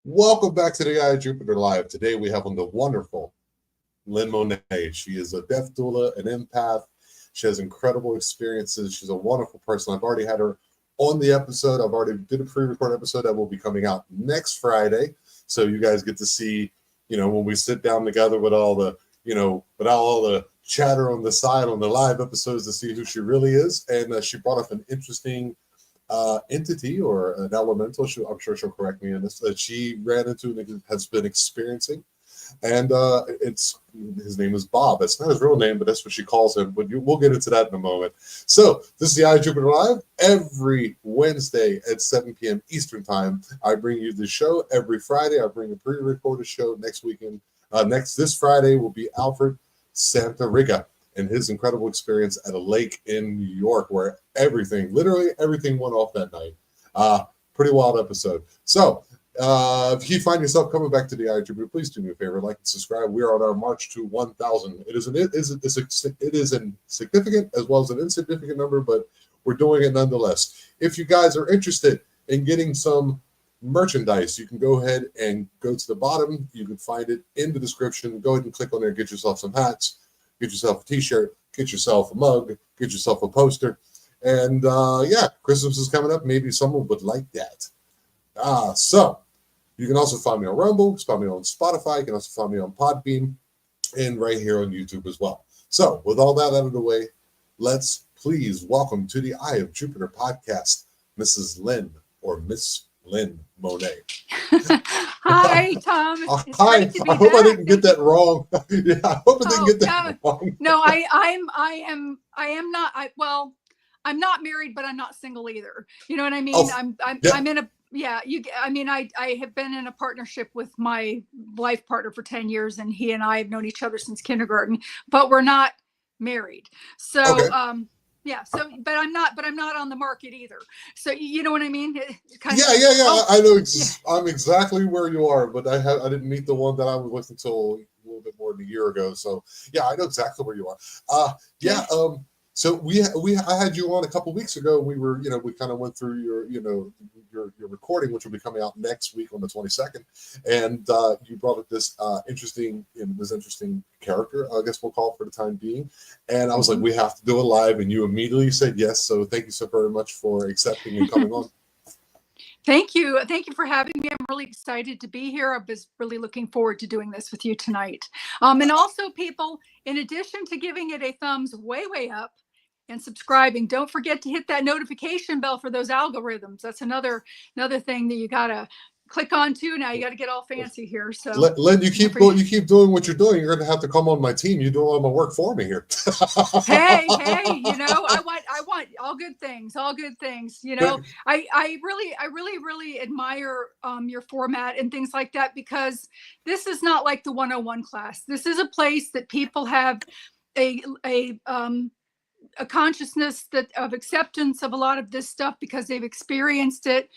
Welcome back to the Gaia Jupiter Live. Today we have on the wonderful Lynn Monet. She is a death doula, an empath. She has incredible experiences. She's a wonderful person. I've already had her on the episode. I've already did a pre-recorded episode that will be coming out next Friday. So you guys get to see, when we sit down together with all the, without all the chatter on the side on the live episodes to see who she really is. And she brought up an interesting entity or an elemental, I'm sure she'll correct me on this, that she ran into and has been experiencing. And his name is Bob. That's not his real name, but that's what she calls him. But we'll get into that in a moment. So this is the Gaia Jupiter Live. Every Wednesday at 7 p.m. Eastern Time, I bring you the show. Every Friday, I bring a pre-recorded show. Next weekend, this Friday will be Alfred Santariga and his incredible experience at a lake in New York, where literally everything went off that night. Pretty wild episode. So if you find yourself coming back to the Gaia Jupiter, please do me a favor, like and subscribe. We are on our march to 1,000. It is a significant as well as an insignificant number, but we're doing it nonetheless. If you guys are interested in getting some merchandise, you can go ahead and go to the bottom. You can find it in the description. Go ahead and click on there, get yourself some hats, get yourself a t-shirt, get yourself a mug, get yourself a poster. And Christmas is coming up. Maybe someone would like that. So you can also find me on Rumble, you can find me on Spotify, you can also find me on Podbean, and right here on YouTube as well. So with all that out of the way, let's please welcome to the Eye of Jupiter podcast, Mrs. Lynn or Miss Lynn Monet. Hi, Tom. It's Hi. great to be I hope back. I didn't get that wrong. Yeah, I hope I didn't get that wrong. No, I am not. I'm not married, but I'm not single either. You know what I mean? Oh, I'm in a I have been in a partnership with my life partner for 10 years, and he and I have known each other since kindergarten, but we're not married. So okay. but I'm not on the market either. So you know what I mean? I know. I'm exactly where you are, but I didn't meet the one that I was with until a little bit more than a year ago. So yeah, I know exactly where you are. So I had you on a couple weeks ago. We were, we kind of went through your recording, which will be coming out next week on the 22nd, and you brought up this interesting character, I guess we'll call it for the time being. And I was like, we have to do it live, and you immediately said yes. So thank you so very much for accepting and coming on. Thank you for having me. I'm really excited to be here. I was really looking forward to doing this with you tonight. And also, people, in addition to giving it a thumbs way up and subscribing, don't forget to hit that notification bell for those algorithms. That's another thing that you gotta click on too. Now you got to get all fancy here. So Lynn, you keep doing what you're doing. You're going to have to come on my team. You do all my work for me here. hey, I want all good things. I really admire your format and things like that, because this is not like the 101 class. This is a place that people have a consciousness of acceptance of a lot of this stuff because they've experienced it.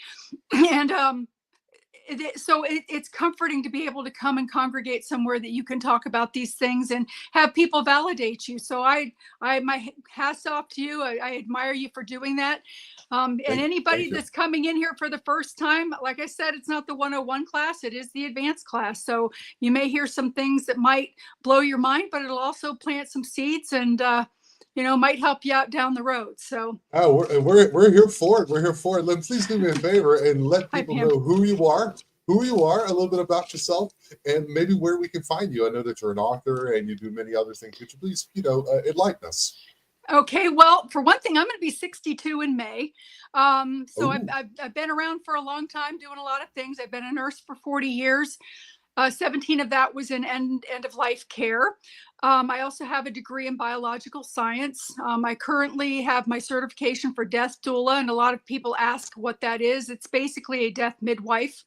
And it's comforting to be able to come and congregate somewhere that you can talk about these things and have people validate you. So my hats off to you. I admire you for doing that. And anybody that's coming in here for the first time, like I said, it's not the 101 class, it is the advanced class. So you may hear some things that might blow your mind, but it'll also plant some seeds and might help you out down the road. So we're here for it. We're here for it. Lynn, please do me a favor and let people know who you are, a little bit about yourself, and maybe where we can find you. I know that you're an author and you do many other things. Could you please, enlighten us? Okay, well, for one thing, I'm going to be 62 in May. So I've been around for a long time doing a lot of things. I've been a nurse for 40 years. 17 of that was in end of life care. I also have a degree in biological science. I currently have my certification for Death Doula, and a lot of people ask what that is. It's basically a death midwife.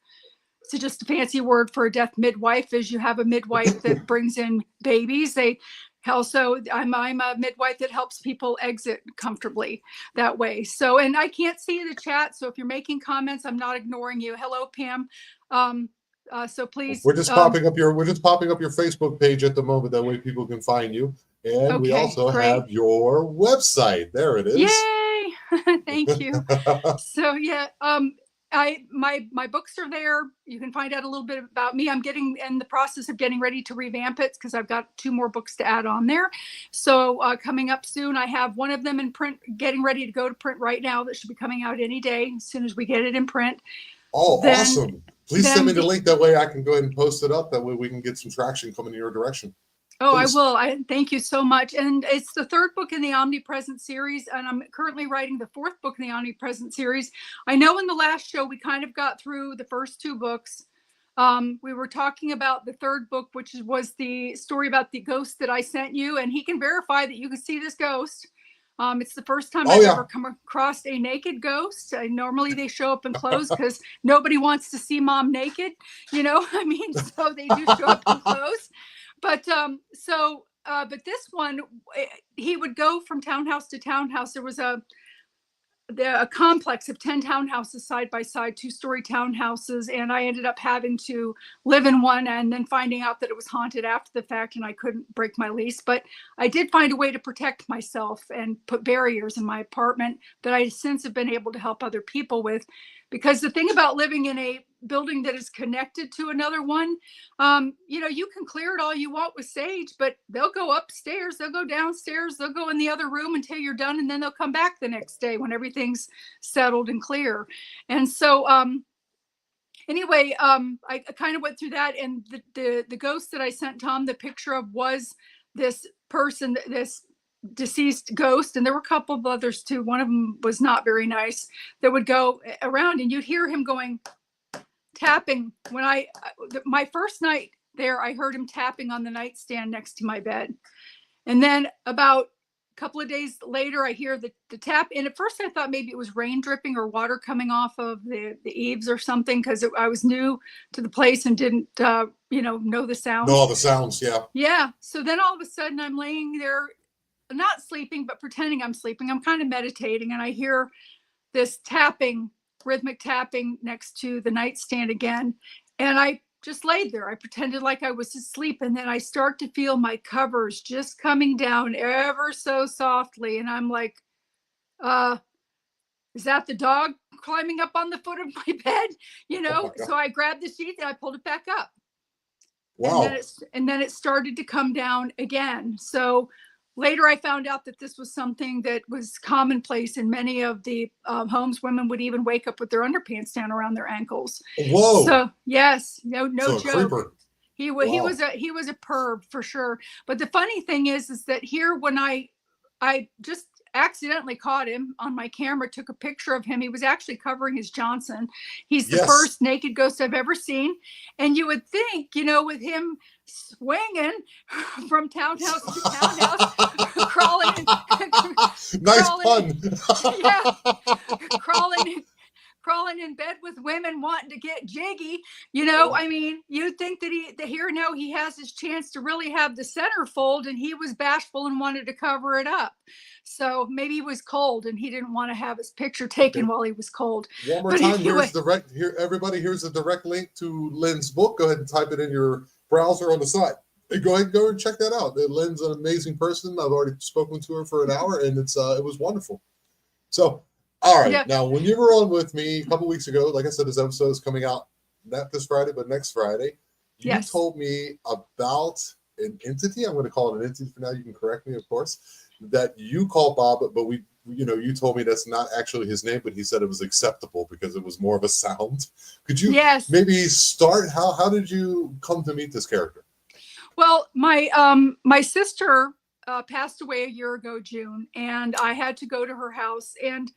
So just a fancy word for a death midwife is you have a midwife that brings in babies. I'm a midwife that helps people exit comfortably that way. So, and I can't see the chat. So if you're making comments, I'm not ignoring you. Hello, Pam. So please. We're just popping up your Facebook page at the moment. That way people can find you. And we also have your website. There it is. Yay! Thank you. So yeah. my books are there. You can find out a little bit about me. I'm getting in the process of getting ready to revamp it because I've got 2 more books to add on there. So coming up soon, I have one of them in print, getting ready to go to print right now. That should be coming out any day as soon as we get it in print. Oh, then, awesome. Please send me the link. That way I can go ahead and post it up. That way we can get some traction coming in your direction. Oh, please. I will. I thank you so much. And it's the 3rd book in the Omnipresent series, and I'm currently writing the 4th book in the Omnipresent series. I know in the last show we kind of got through the first 2 books. We were talking about the 3rd book, which was the story about the ghost that I sent you, and he can verify that you can see this ghost. It's the first time I've ever come across a naked ghost. Normally they show up in clothes because nobody wants to see mom naked, you know. I mean, so they do show up in clothes. But but this one, he would go from townhouse to townhouse. There was a complex of 10 townhouses side by side, 2-story townhouses. And I ended up having to live in one and then finding out that it was haunted after the fact and I couldn't break my lease. But I did find a way to protect myself and put barriers in my apartment that I since have been able to help other people with. Because the thing about living in a building that is connected to another one, you know, you can clear it all you want with sage, but they'll go upstairs, they'll go downstairs, they'll go in the other room until you're done, and then they'll come back the next day when everything's settled and clear. And so anyway, I kind of went through that, and the ghost that I sent Tom the picture of was this person, this deceased ghost, and there were a couple of others too. One of them was not very nice, that would go around and you'd hear him going tapping. When my first night there, I heard him tapping on the nightstand next to my bed. And then about a couple of days later, I hear the tap. And at first I thought maybe it was rain dripping or water coming off of the eaves or something, because I was new to the place and didn't know the sounds. Know all the sounds, yeah. Yeah. So then all of a sudden I'm laying there, not sleeping, but pretending I'm sleeping. I'm kind of meditating, and I hear this tapping, rhythmic tapping next to the nightstand again. And I just laid there. I pretended like I was asleep. And then I start to feel my covers just coming down ever so softly. And I'm like, is that the dog climbing up on the foot of my bed? You know, so I grabbed the sheet and I pulled it back up. Wow. And then it started to come down again. So later, I found out that this was something that was commonplace in many of the homes. Women would even wake up with their underpants down around their ankles. Whoa! So yes, no so joke. Creeper. He was a perv for sure. But the funny thing is that here, when I just accidentally caught him on my camera, took a picture of him. He was actually covering his Johnson. He's the first naked ghost I've ever seen. And you would think, you know, with him swinging from townhouse to townhouse, crawling. Nice pun. Yeah, crawling in bed with women, wanting to get jiggy. You know, I mean, you'd think that here now he has his chance to really have the centerfold, and he was bashful and wanted to cover it up. So maybe he was cold and he didn't want to have his picture taken while he was cold. One more time, everybody, here's a direct link to Lynn's book. Go ahead and type it in your browser on the side. Go ahead and go and check that out. Lynn's an amazing person. I've already spoken to her for an hour, and it was wonderful. So, all right. Now, when you were on with me a couple weeks ago, like I said, this episode is coming out not this Friday, but next Friday. You told me about an entity. I'm going to call it an entity for now. You can correct me, of course, that you call Bob, but you told me that's not actually his name, but he said it was acceptable because it was more of a sound. Could you maybe start? How did you come to meet this character? Well, my sister passed away a year ago, June, and I had to go to her house. And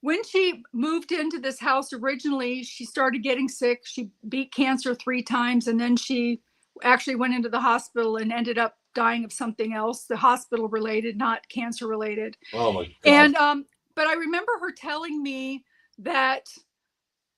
when she moved into this house originally, she started getting sick. She beat cancer 3 times, and then she actually went into the hospital and ended up dying of something else, the hospital related, not cancer related. Oh my God. And but I remember her telling me that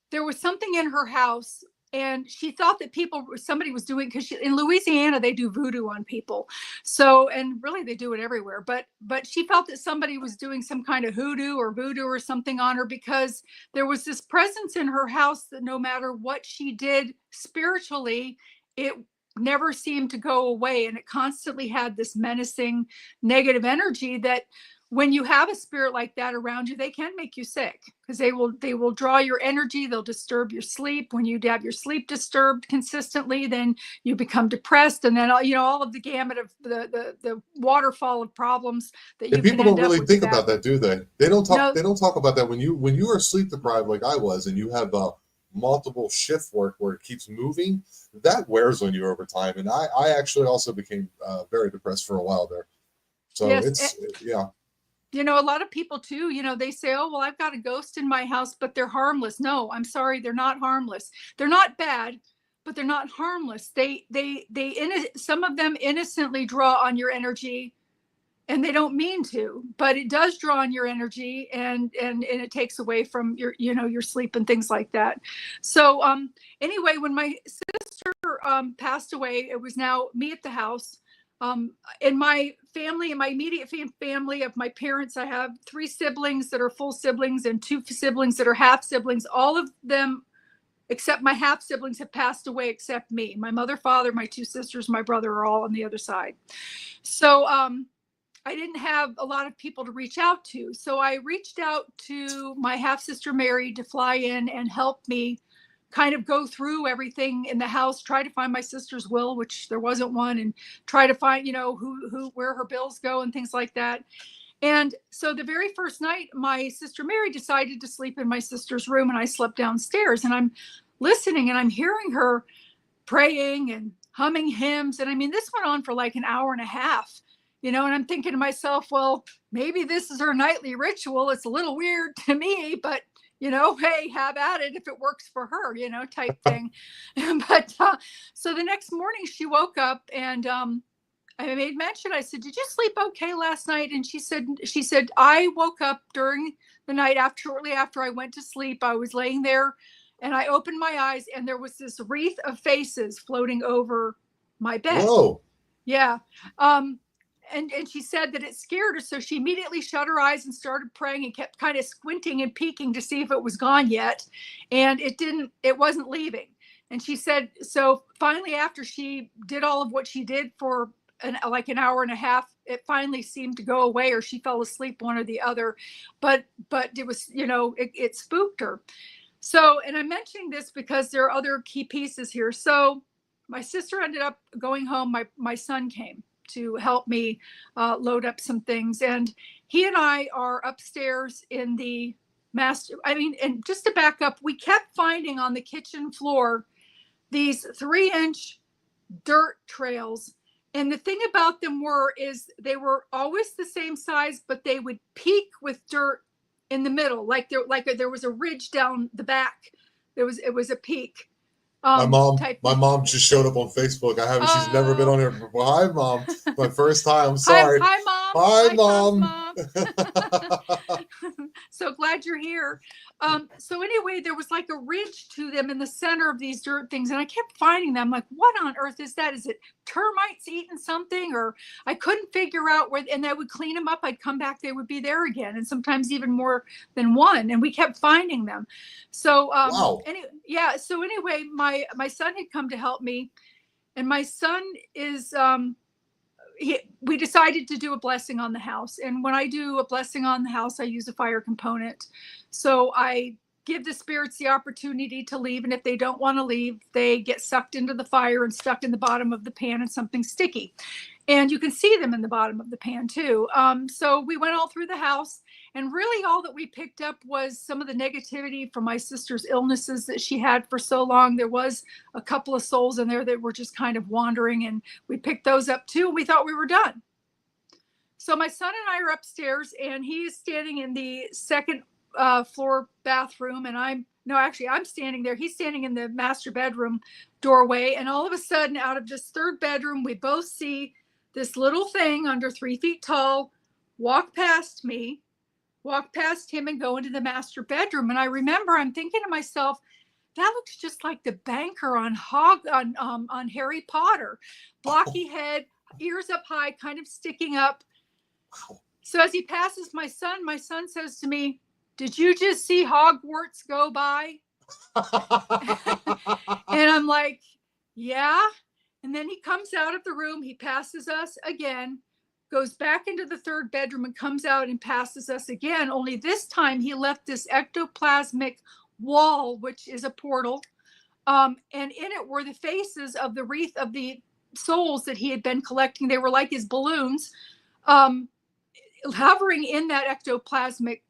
there was something in her house, and she thought that somebody was doing, because in Louisiana they do voodoo on people. So, and really they do it everywhere, but she felt that somebody was doing some kind of hoodoo or voodoo or something on her, because there was this presence in her house that no matter what she did spiritually, it never seemed to go away. And it constantly had this menacing negative energy that when you have a spirit like that around you, they can make you sick because they will draw your energy. They'll disturb your sleep. When you have your sleep disturbed consistently, then you become depressed, and then all of the gamut of the waterfall of problems that And you can people don't end up really with think that. about that, do they? They don't talk. No. They don't talk about that when you are sleep deprived like I was, and you have multiple shift work where it keeps moving. That wears on you over time. And I actually also became very depressed for a while there. So Yes. yeah. A lot of people too, they say, oh, well, I've got a ghost in my house, but they're harmless. No, I'm sorry. They're not harmless. They're not bad, but they're not harmless. Some of them innocently draw on your energy, and they don't mean to, but it does draw on your energy, and it takes away from your sleep and things like that. So anyway, when my sister passed away, it was now me at the house. In my family, in my immediate family of my parents, I have 3 siblings that are full siblings and 2 siblings that are half siblings. All of them except my half siblings have passed away except me. My mother, father, my 2 sisters, my brother are all on the other side. So I didn't have a lot of people to reach out to. So I reached out to my half sister Mary to fly in and help me kind of go through everything in the house, try to find my sister's will, which there wasn't one, and try to find, where her bills go and things like that. And so the very first night, my sister Mary decided to sleep in my sister's room, and I slept downstairs, and I'm listening and I'm hearing her praying and humming hymns. And I mean, this went on for like an hour and a half, and I'm thinking to myself, well, maybe this is her nightly ritual. It's a little weird to me, but hey, have at it if it works for her, type thing. But so the next morning she woke up, and I made mention. I said, "Did you sleep okay last night?" And she said, "I woke up during the night shortly after I went to sleep. I was laying there, and I opened my eyes, and there was this wreath of faces floating over my bed." Whoa. Yeah. And she said that it scared her, so she immediately shut her eyes and started praying and kept kind of squinting and peeking to see if it was gone yet, and it wasn't leaving. And she said, so finally, after she did all of what she did for like an hour and a half, it finally seemed to go away, or she fell asleep, one or the other. But it was, it spooked her. So, and I'm mentioning this because there are other key pieces here. So my sister ended up going home. My son came to help me load up some things. And he and I are upstairs in the master. I mean, and just to back up, we kept finding on the kitchen floor these 3-inch dirt trails. And the thing about them is they were always the same size, but they would peak with dirt in the middle, like there was a ridge down the back. It was a peak. My mom just showed up on Facebook. She's never been on here before. Hi, Mom. My first time. I'm sorry. Hi, Mom. Hi, Mom. So glad you're here. So anyway, there was like a ridge to them in the center of these dirt things, and I kept finding them. Like, what on earth is that? Is it termites eating something? Or I couldn't figure out where. And I would clean them up. I'd come back, they would be there again, and sometimes even more than one. And we kept finding them. So wow. So anyway, my son had come to help me, and my son is we decided to do a blessing on the house. And when I do a blessing on the house, I use a fire component. So I give the spirits the opportunity to leave. And if they don't want to leave, they get sucked into the fire and stuck in the bottom of the pan in something sticky. And you can see them in the bottom of the pan too. So we went all through the house, and really all that we picked up was some of the negativity from my sister's illnesses that she had for so long. There was a couple of souls in there that were just kind of wandering, and we picked those up too. And we thought we were done. So my son and I are upstairs, and he's standing in the second floor bathroom, and I'm standing there. He's standing in the master bedroom doorway. And all of a sudden, out of this third bedroom, we both see this little thing under 3 feet tall walk past me, walk past him, and go into the master bedroom. And I remember I'm thinking to myself, that looks just like the banker on Harry Potter. Blocky head, ears up high, kind of sticking up. So as he passes my son says to me, "Did you just see Hogwarts go by?" And I'm like, yeah. And then he comes out of the room, he passes us again, goes back into the third bedroom and comes out and passes us again. Only this time he left this ectoplasmic wall, which is a portal. And in it were the faces of the wreath of the souls that he had been collecting. They were like his balloons, hovering in that ectoplasmic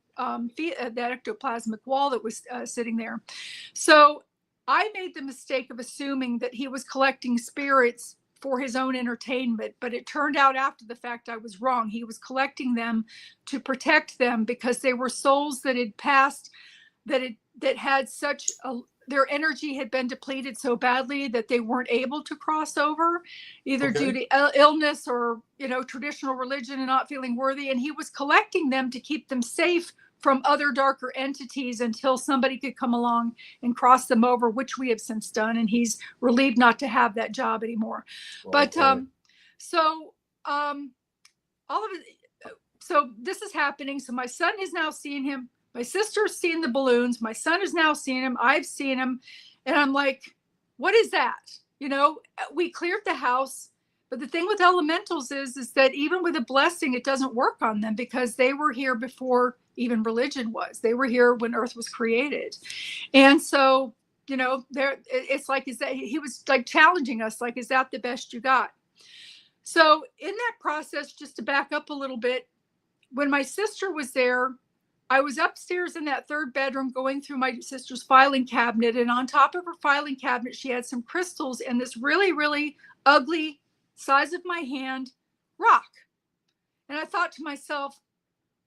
wall that was sitting there. So I made the mistake of assuming that he was collecting spirits for his own entertainment, but it turned out after the fact I was wrong. He was collecting them to protect them because they were souls that had passed, that had such a, their energy had been depleted so badly that they weren't able to cross over, either due to illness or, you know, traditional religion and not feeling worthy. And he was collecting them to keep them safe from other darker entities until somebody could come along and cross them over, which we have since done. And he's relieved not to have that job anymore. But all of it. So this is happening. So my son is now seeing him. My sister's seen the balloons. My son is now seeing him. I've seen him. And I'm like, what is that? You know, we cleared the house. But the thing with elementals is that even with a blessing, it doesn't work on them because they were here before even religion was. They were here when Earth was created. And so, you know, it's like, is that he was like challenging us, like, is that the best you got? So in that process, just to back up a little bit, when my sister was there, I was upstairs in that third bedroom going through my sister's filing cabinet. And on top of her filing cabinet, she had some crystals and this really, really ugly, size of my hand rock. And I thought to myself,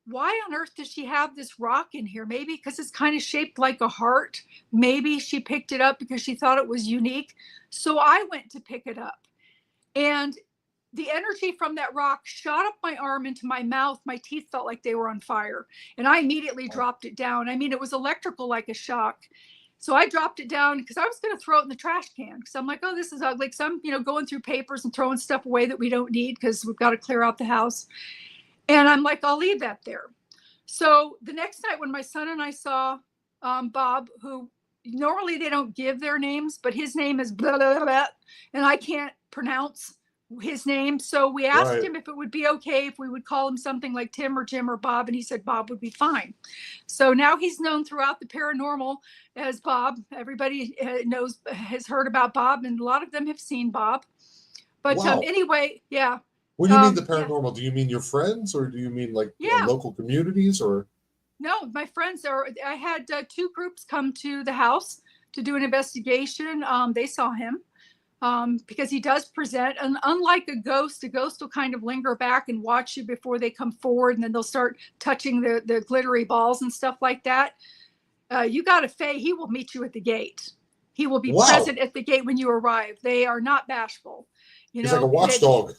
why on earth does she have this rock in here? Maybe because it's kind of shaped like a heart. Maybe she picked it up because she thought it was unique. So I went to pick it up. And the energy from that rock shot up my arm into my mouth. My teeth felt like they were on fire. And I immediately dropped it down. I mean, it was electrical like a shock. So I dropped it down because I was going to throw it in the trash can because I'm like, oh, this is ugly. Because I'm, you know, going through papers and throwing stuff away that we don't need because we've got to clear out the house. And I'm like, I'll leave that there. So the next night when my son and I saw Bob, who normally they don't give their names, but his name is blah, blah, blah, and I can't pronounce his name. So we asked him if it would be okay if we would call him something like Tim or Jim or Bob. And he said Bob would be fine. So now he's known throughout the paranormal as Bob. Everybody has heard about Bob, and a lot of them have seen Bob. But anyway, yeah. When you mean the paranormal, do you mean your friends or do you mean like local communities or? No, my friends I had two groups come to the house to do an investigation. They saw him. Because he does present, and unlike a ghost will kind of linger back and watch you before they come forward, and then they'll start touching the glittery balls and stuff like that. You got a Faye, he will meet you at the gate. He will be present at the gate when you arrive. They are not bashful. You know, he's like a watchdog.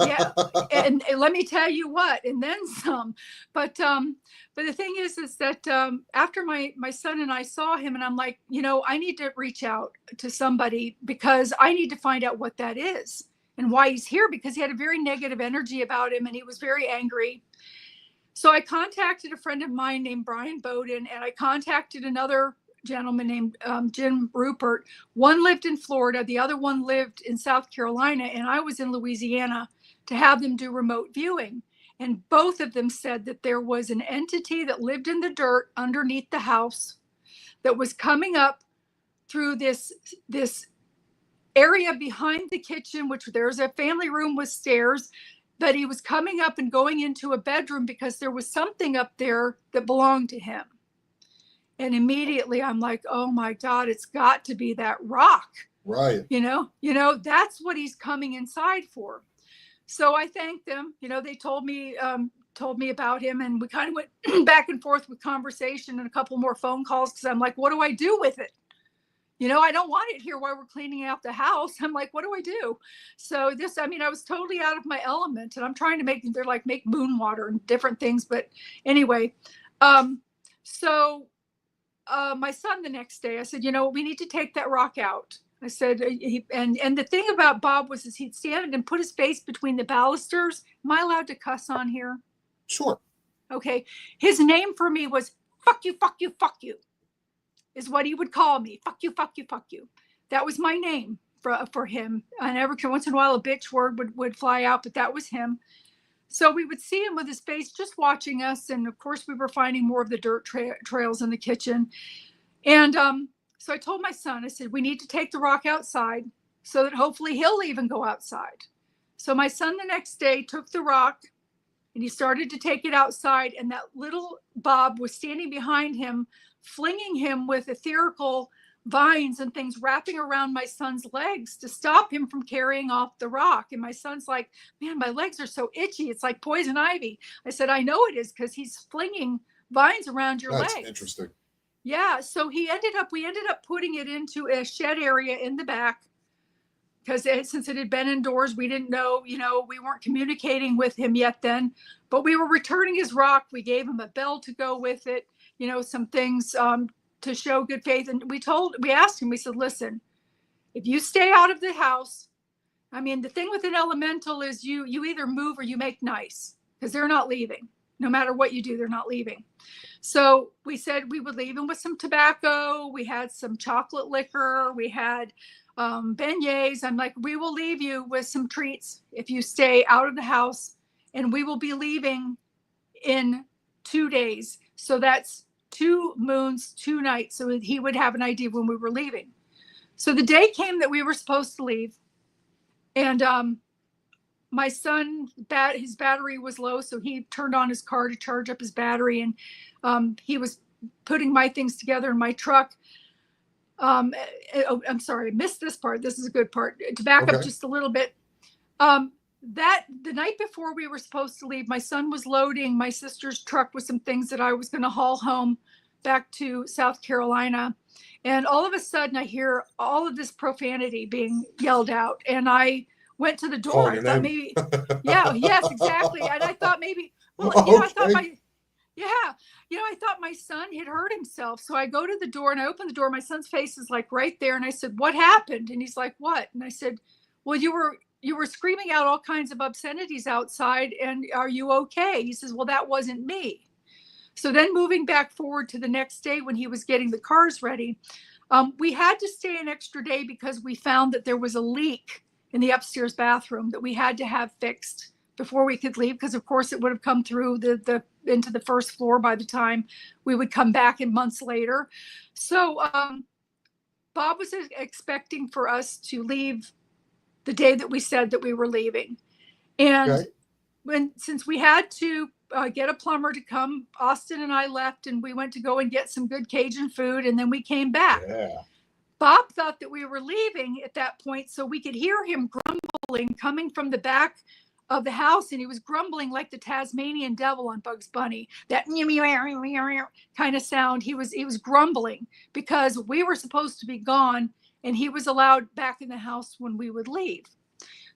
Yeah, and let me tell you what, and then some. But the thing is that after my son and I saw him, and I'm like, you know, I need to reach out to somebody because I need to find out what that is and why he's here, because he had a very negative energy about him and he was very angry. So I contacted a friend of mine named Brian Bowden, and I contacted another gentleman named Jim Rupert. One lived in Florida, the other one lived in South Carolina, and I was in Louisiana to have them do remote viewing. And both of them said that there was an entity that lived in the dirt underneath the house that was coming up through this area behind the kitchen, which there's a family room with stairs, but he was coming up and going into a bedroom because there was something up there that belonged to him. And immediately I'm like, oh my God, it's got to be that rock. Right. You know, that's what he's coming inside for. So I thanked them. You know, they told me about him, and we kind of went back and forth with conversation and a couple more phone calls because I'm like, what do I do with it? You know, I don't want it here while we're cleaning out the house. I'm like, what do I do? So I was totally out of my element, and I'm trying to make moon water and different things. But anyway, my son the next day, I said, you know, we need to take that rock out. I said, and the thing about Bob was he'd stand and put his face between the balusters. Am I allowed to cuss on here? Sure. Okay. His name for me was fuck you, fuck you, fuck you, is what he would call me. Fuck you, fuck you, fuck you. That was my name for him. And every once in a while, a bitch word would fly out, but that was him. So we would see him with his face just watching us. And of course, we were finding more of the dirt trails in the kitchen. And so I told my son, I said, we need to take the rock outside so that hopefully he'll even go outside. So my son the next day took the rock and he started to take it outside. And that little Bob was standing behind him, flinging him with etherical vines and things wrapping around my son's legs to stop him from carrying off the rock. And my son's like, man, my legs are so itchy. It's like poison ivy. I said, I know it is, because he's flinging vines around your legs. That's interesting. Yeah. So we ended up putting it into a shed area in the back, because since it had been indoors, we didn't know, we weren't communicating with him yet then, but we were returning his rock. We gave him a bell to go with it, some things, to show good faith. And we asked him, we said, listen, if you stay out of the house, I mean, the thing with an elemental is you either move or you make nice, because they're not leaving. No matter what you do, they're not leaving. So we said we would leave him with some tobacco. We had some chocolate liquor. We had beignets. I'm like, we will leave you with some treats if you stay out of the house, and we will be leaving in 2 days. So that's 2 moons, 2 nights. So he would have an idea when we were leaving. So the day came that we were supposed to leave. And my son, his battery was low. So he turned on his car to charge up his battery. And he was putting my things together in my truck. I'm sorry, I missed this part. This is a good part. To back up just a little bit. That the night before we were supposed to leave, my son was loading my sister's truck with some things that I was going to haul home back to South Carolina. And all of a sudden I hear all of this profanity being yelled out. And I went to the door. I thought maybe, yes, exactly. And I thought maybe, I thought my son had hurt himself. So I go to the door and I open the door. My son's face is like right there. And I said, what happened? And he's like, what? And I said, well, you were screaming out all kinds of obscenities outside. And are you okay? He says, well, that wasn't me. So then moving back forward to the next day when he was getting the cars ready, we had to stay an extra day because we found that there was a leak in the upstairs bathroom that we had to have fixed before we could leave. Because of course it would have come through into the first floor by the time we would come back in months later. So Bob was expecting for us to leave the day that we said that we were leaving. And since we had to get a plumber to come, Austin and I left and we went to go and get some good Cajun food. And then we came back. Yeah. Bob thought that we were leaving at that point, so we could hear him grumbling coming from the back of the house. And he was grumbling like the Tasmanian devil on Bugs Bunny, that kind of sound. He was grumbling because we were supposed to be gone and he was allowed back in the house when we would leave.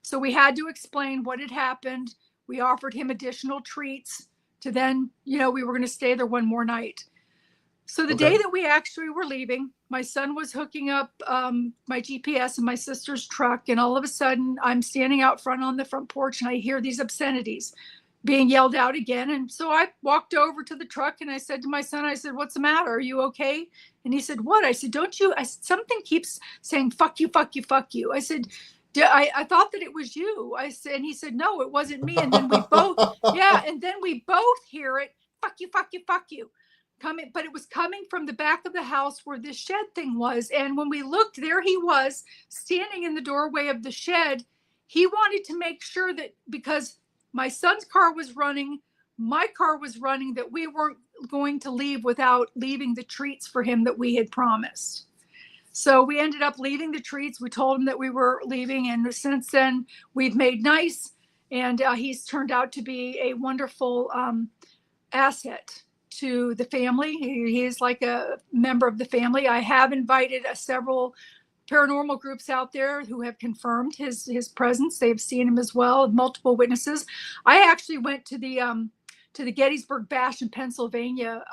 So we had to explain what had happened. We offered him additional treats to then, we were going to stay there one more night. So the day that we actually were leaving, my son was hooking up my GPS in my sister's truck. And all of a sudden I'm standing out front on the front porch and I hear these obscenities being yelled out again. And so I walked over to the truck and I said to my son, I said, what's the matter? Are you okay? And he said, what? I said, something keeps saying, fuck you, fuck you, fuck you. I said, I thought that it was you. I said, and he said, no, it wasn't me. And then we both hear it. Fuck you, fuck you, fuck you. Coming, but it was coming from the back of the house where this shed thing was. And when we looked, there he was standing in the doorway of the shed. He wanted to make sure that because my son's car was running, my car was running, that we weren't going to leave without leaving the treats for him that we had promised. So we ended up leaving the treats. We told him that we were leaving. And since then, we've made nice. And he's turned out to be a wonderful asset to the family. He is like a member of the family. I have invited several paranormal groups out there who have confirmed his presence. They've seen him as well, multiple witnesses. I actually went to the Gettysburg Bash in Pennsylvania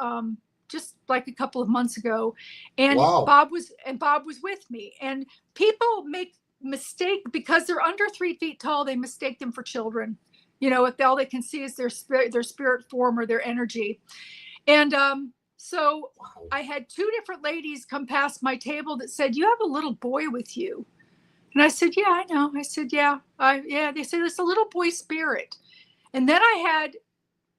just like a couple of months ago, and wow. Bob was with me. And people make mistake because they're under 3 feet tall. They mistake them for children. If all they can see is their spirit form or their energy. And so wow. I had 2 different ladies come past my table that said, you have a little boy with you. And I said, yeah, I know. I said, yeah. They said, it's a little boy spirit. And then I had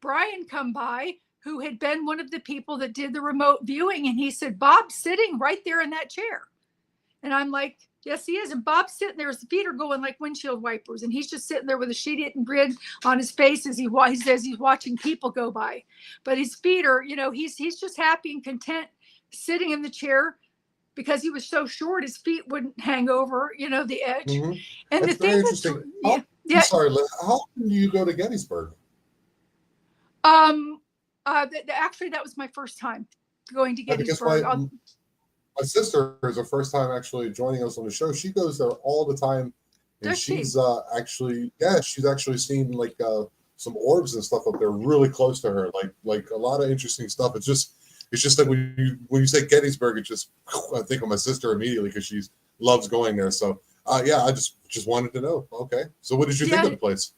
Brian come by, who had been one of the people that did the remote viewing. And he said, Bob's sitting right there in that chair. And I'm like, yes, he is. And Bob's sitting there, his feet are going like windshield wipers. And he's just sitting there with a shit-eating grin on his face as he says he's watching people go by. But his feet are, he's just happy and content sitting in the chair, because he was so short, his feet wouldn't hang over, the edge. Mm-hmm. And That's the thing very interesting. I'm sorry, Lynn, how often do you go to Gettysburg? Actually, that was my first time going to Gettysburg. Because my sister is her first time actually joining us on the show. She goes there all the time, and she's actually seen like some orbs and stuff up there really close to her, like a lot of interesting stuff. It's just that when you say Gettysburg, I think of my sister immediately because she loves going there. So I just wanted to know. Okay, so what did you think of the place?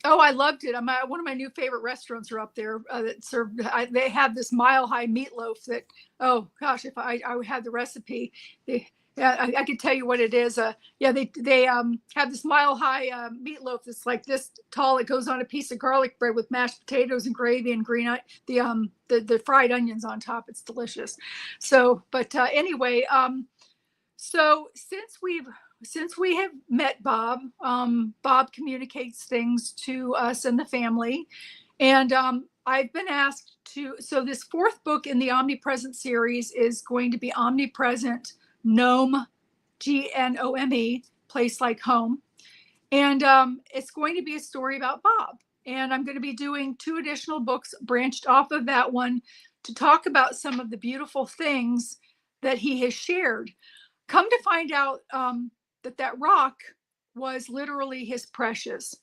Oh, I loved it. One of my new favorite restaurants are up there that serve. They have this mile-high meatloaf that, oh gosh, if I had the recipe, I could tell you what it is. They have this mile-high meatloaf that's like this tall. It goes on a piece of garlic bread with mashed potatoes and gravy and the fried onions on top. It's delicious. So, but anyway, so since we have met Bob, Bob communicates things to us and the family. And I've been asked so this fourth book in the Omnipresent series is going to be Omnipresent Gnome, Gnome, Place Like Home. And it's going to be a story about Bob. And I'm going to be doing 2 additional books branched off of that one to talk about some of the beautiful things that he has shared. Come to find out that rock was literally his precious.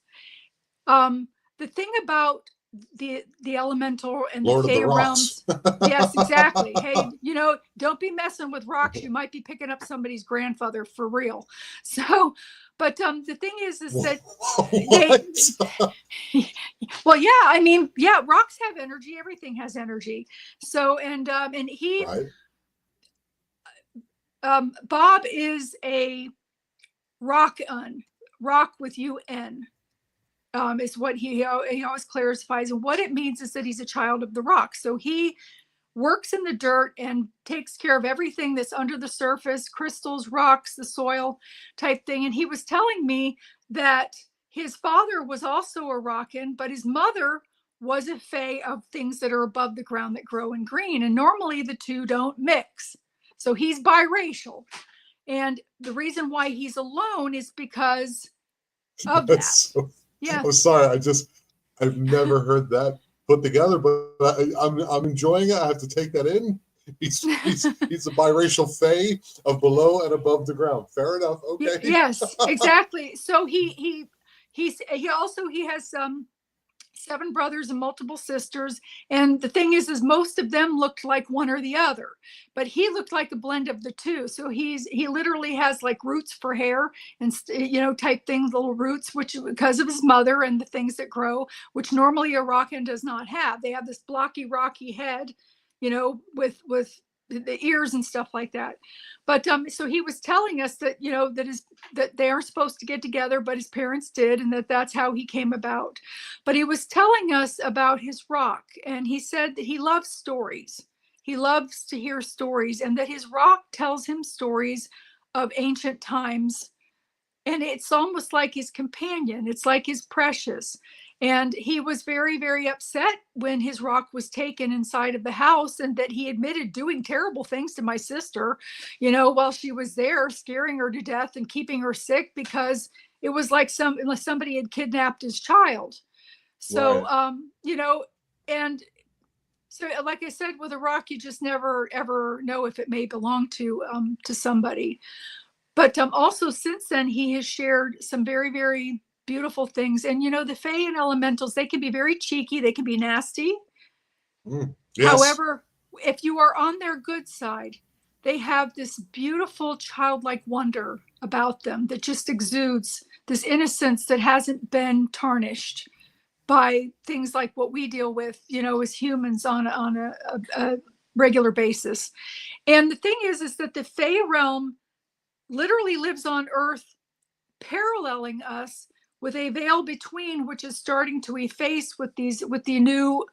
The thing about the elemental and Lord the Fae realms. Yes, exactly. Hey, don't be messing with rocks. You might be picking up somebody's grandfather for real. So, but the thing is that well, yeah, rocks have energy. Everything has energy. So, and he, right. Bob is a rock with UN. Is what he always clarifies. And what it means is that he's a child of the rock. So he works in the dirt and takes care of everything that's under the surface, crystals, rocks, the soil type thing. And he was telling me that his father was also a rockin', but his mother was a fae of things that are above the ground that grow in green. And normally the two don't mix. So he's biracial. And the reason why he's alone is because of that. So, yeah. I'm sorry. I've never heard that put together, but I'm enjoying it. I have to take that in. He's a biracial fae of below and above the ground. Fair enough. Okay. Yes, exactly. So he has 7 brothers and multiple sisters. And the thing is most of them looked like one or the other, but he looked like a blend of the two. So he literally has like roots for hair and, type things, little roots, which because of his mother and the things that grow, which normally a rockin' does not have. They have this blocky, rocky head, with the ears and stuff like that. But so he was telling us that that they aren't supposed to get together, but his parents did, and that's how he came about. But he was telling us about his rock, and he said that he loves stories. He loves to hear stories, and that his rock tells him stories of ancient times. And it's almost like his companion. It's like his precious. And he was very, very upset when his rock was taken inside of the house, and that he admitted doing terrible things to my sister, while she was there, scaring her to death and keeping her sick, because it was like somebody had kidnapped his child. So, right. And so, like I said, with a rock, you just never, ever know if it may belong to somebody. But also since then, he has shared some very, very beautiful things. And, the Fae and elementals, they can be very cheeky. They can be nasty. Yes. However, if you are on their good side, they have this beautiful childlike wonder about them that just exudes this innocence that hasn't been tarnished by things like what we deal with, as humans on a regular basis. And the thing is that the Fae realm literally lives on Earth, paralleling us with a veil between, which is starting to efface with the new,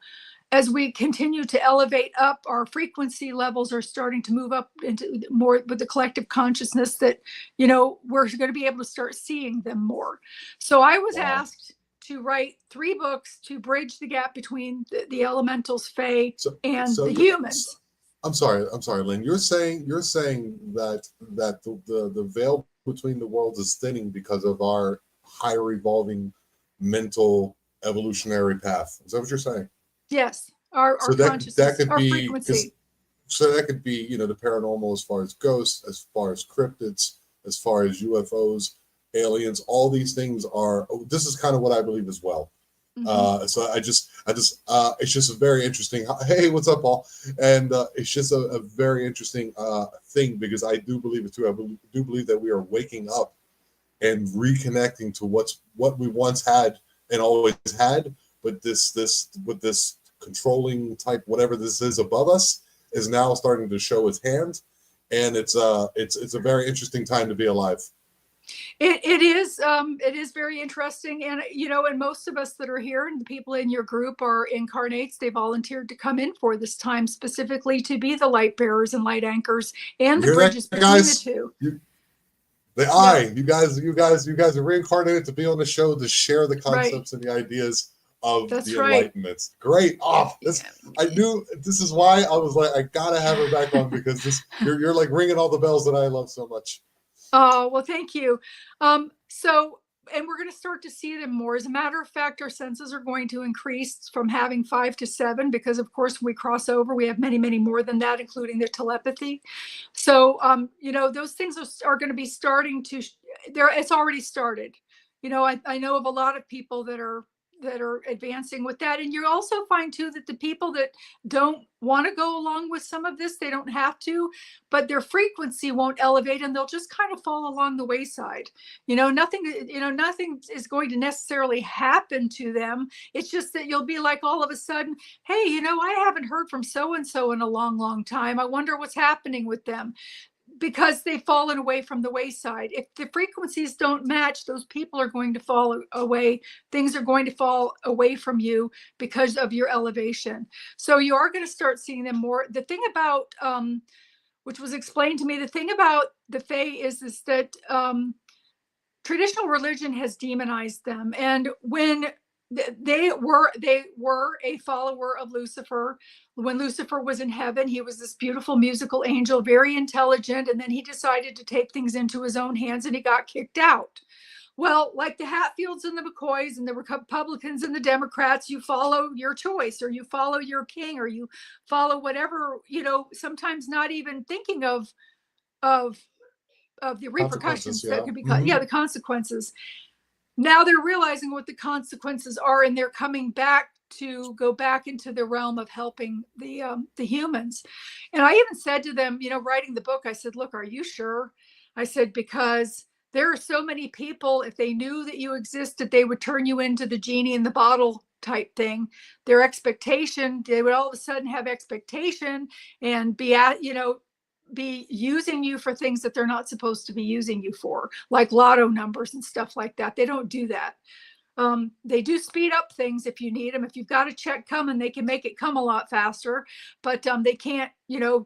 as we continue to elevate up, our frequency levels are starting to move up into more with the collective consciousness that, you know, we're going to be able to start seeing them more. So I was asked to write 3 books to bridge the gap between the elementals, Faye, and the humans. I'm sorry, Lynn. You're saying that the veil between the worlds is thinning because of our higher evolving mental evolutionary path. Is that what you're saying? Yes, our consciousness, our frequency. So that could be, you know, the paranormal, as far as ghosts, as far as cryptids, as far as UFOs, aliens. All these things are. This is kind of what I believe as well. So it's just a very interesting. Hey, what's up, Paul? And it's just a very interesting thing, because I do believe it too. I do believe that we are waking up and reconnecting to what we once had and always had, but this controlling type, whatever this is above us, is now starting to show its hand, and it's a very interesting time to be alive. It is very interesting, and you know, and most of us that are here and the people in your group are incarnates. They volunteered to come in for this time specifically to be the light bearers and light anchors and the bridges between the two. You guys are reincarnated to be on the show to share the concepts and the ideas of the enlightenment. Great. I knew this is why I was like, I gotta have her back on, because you're like ringing all the bells that I love so much. Oh, well, thank you. And we're going to start to see them more. As a matter of fact, our senses are going to increase from having 5 to 7, because of course, when we cross over, we have many, many more than that, including the telepathy. So, you know, those things are going to be starting to, it's already started. You know, I know of a lot of people that are advancing with that. And you also find too that the people that don't want to go along with some of this, they don't have to, but their frequency won't elevate, and they'll just kind of fall along the wayside. Nothing is going to necessarily happen to them. It's just that you'll be like, all of a sudden, hey, I haven't heard from so and so in a long, long time. I wonder what's happening with them, because they've fallen away from the wayside. If the frequencies don't match, those people are going to fall away. Things are going to fall away from you because of your elevation. So you are going to start seeing them more. The thing about, which was explained to me, the thing about the Fae is that traditional religion has demonized them. And when they were a follower of Lucifer. When Lucifer was in heaven, he was this beautiful musical angel, very intelligent, and then he decided to take things into his own hands, and he got kicked out. Well, like the Hatfields and the McCoys and the Republicans and the Democrats, you follow your choice, or you follow your king, or you follow whatever, sometimes not even thinking of the repercussions that could be, the consequences. Now they're realizing what the consequences are, and they're coming back to go back into the realm of helping the humans. And I even said to them, writing the book, I said, look, are you sure? I said, because there are so many people, if they knew that you existed, they would turn you into the genie in the bottle type thing. Their expectation, they would all of a sudden have expectation and be using you for things that they're not supposed to be using you for, like lotto numbers and stuff like that. They don't do that. They do speed up things if you need them. If you've got a check coming, they can make it come a lot faster, but they can't,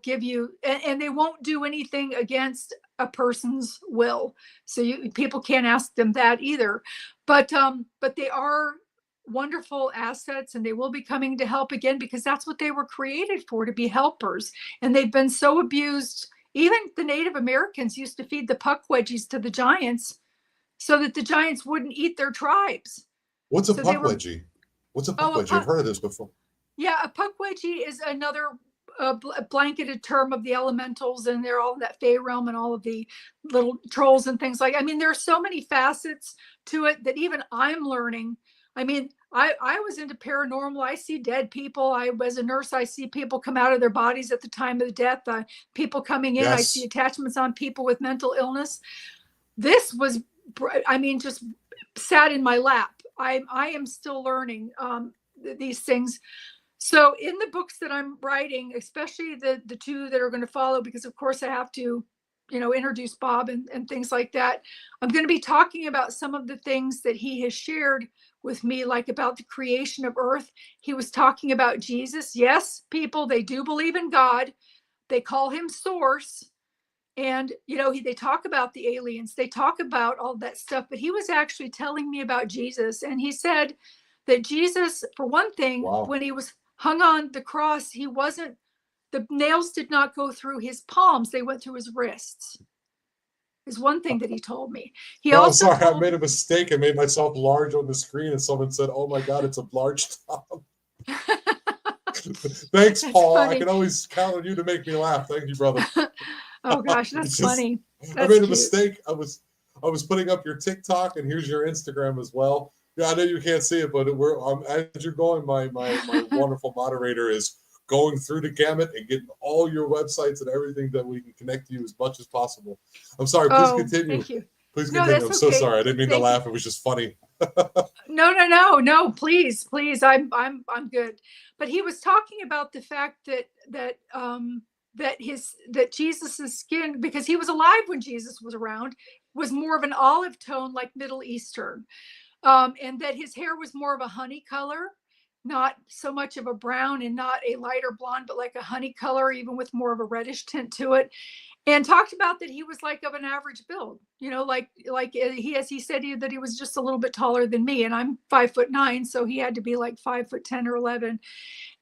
give you, and they won't do anything against a person's will. So people can't ask them that either. But they are wonderful assets, and they will be coming to help again, because that's what they were created for, to be helpers. And they've been so abused. Even the Native Americans used to feed the puckwedgies to the giants so that the giants wouldn't eat their tribes. What's a puckwedgie? What's a puckwedgie? I've heard of this before. Yeah, a puckwedgie is another blanketed term of the elementals, and they're all in that Fae realm, and all of the little trolls and things like. I mean, there are so many facets to it that even I'm learning. I mean, I was into paranormal. I see dead people. As a nurse, I see people come out of their bodies at the time of the death. People coming in. Yes. I see attachments on people with mental illness. This was, just sat in my lap. I am still learning these things. So in the books that I'm writing, especially the 2 that are going to follow, because of course I have to introduce Bob and things like that. I'm going to be talking about some of the things that he has shared with me, like about the creation of Earth. He was talking about Jesus. Yes, people, they do believe in God. They call him Source. And, they talk about the aliens. They talk about all that stuff. But he was actually telling me about Jesus. And he said that Jesus, for one thing, Wow. when he was hung on the cross, the nails did not go through his palms. They went through his wrists. Is one thing that he told me. I'm sorry, I made a mistake. I made myself large on the screen, and someone said, "Oh my God, it's a large Tom." Thanks, Paul. Funny. I can always count on you to make me laugh. Thank you, brother. Oh gosh, that's funny. That's I made a mistake. I was putting up your TikTok, and here's your Instagram as well. Yeah, I know you can't see it, but as you're going, my wonderful moderator is going through the gamut and getting all your websites and everything that we can connect to you as much as possible. I'm sorry. Please continue. Thank you. Please continue. I'm so sorry. I didn't mean to laugh. It was just funny. No. Please. I'm good. But he was talking about the fact that Jesus's skin, because he was alive when Jesus was around, was more of an olive tone, like Middle Eastern, and that his hair was more of a honey color. Not so much of a brown and not a lighter blonde, but like a honey color, even with more of a reddish tint to it. And talked about that he was like of an average build, like he said that he was just a little bit taller than me, and I'm 5'9", so he had to be like 5'10" or 11.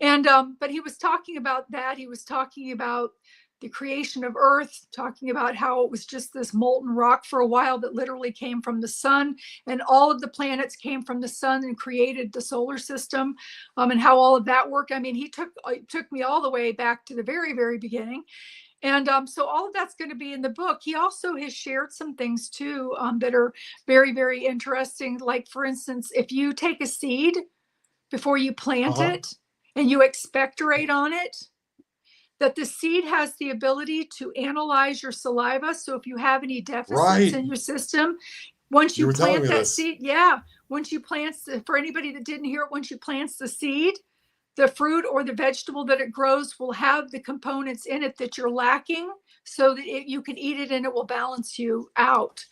And but he was talking about that. He was talking about the creation of Earth, talking about how it was just this molten rock for a while that literally came from the sun, and all of the planets came from the sun and created the solar system, and how all of that worked. I mean, he took me all the way back to the very, very beginning. And so all of that's going to be in the book. He also has shared some things too that are very, very interesting. Like, for instance, if you take a seed before you plant it and you expectorate on it, that the seed has the ability to analyze your saliva. So if you have any deficits in your system, once you plant that seed, once you plant, for anybody that didn't hear it, once you plant the seed, the fruit or the vegetable that it grows will have the components in it that you're lacking, so that you can eat it and it will balance you out.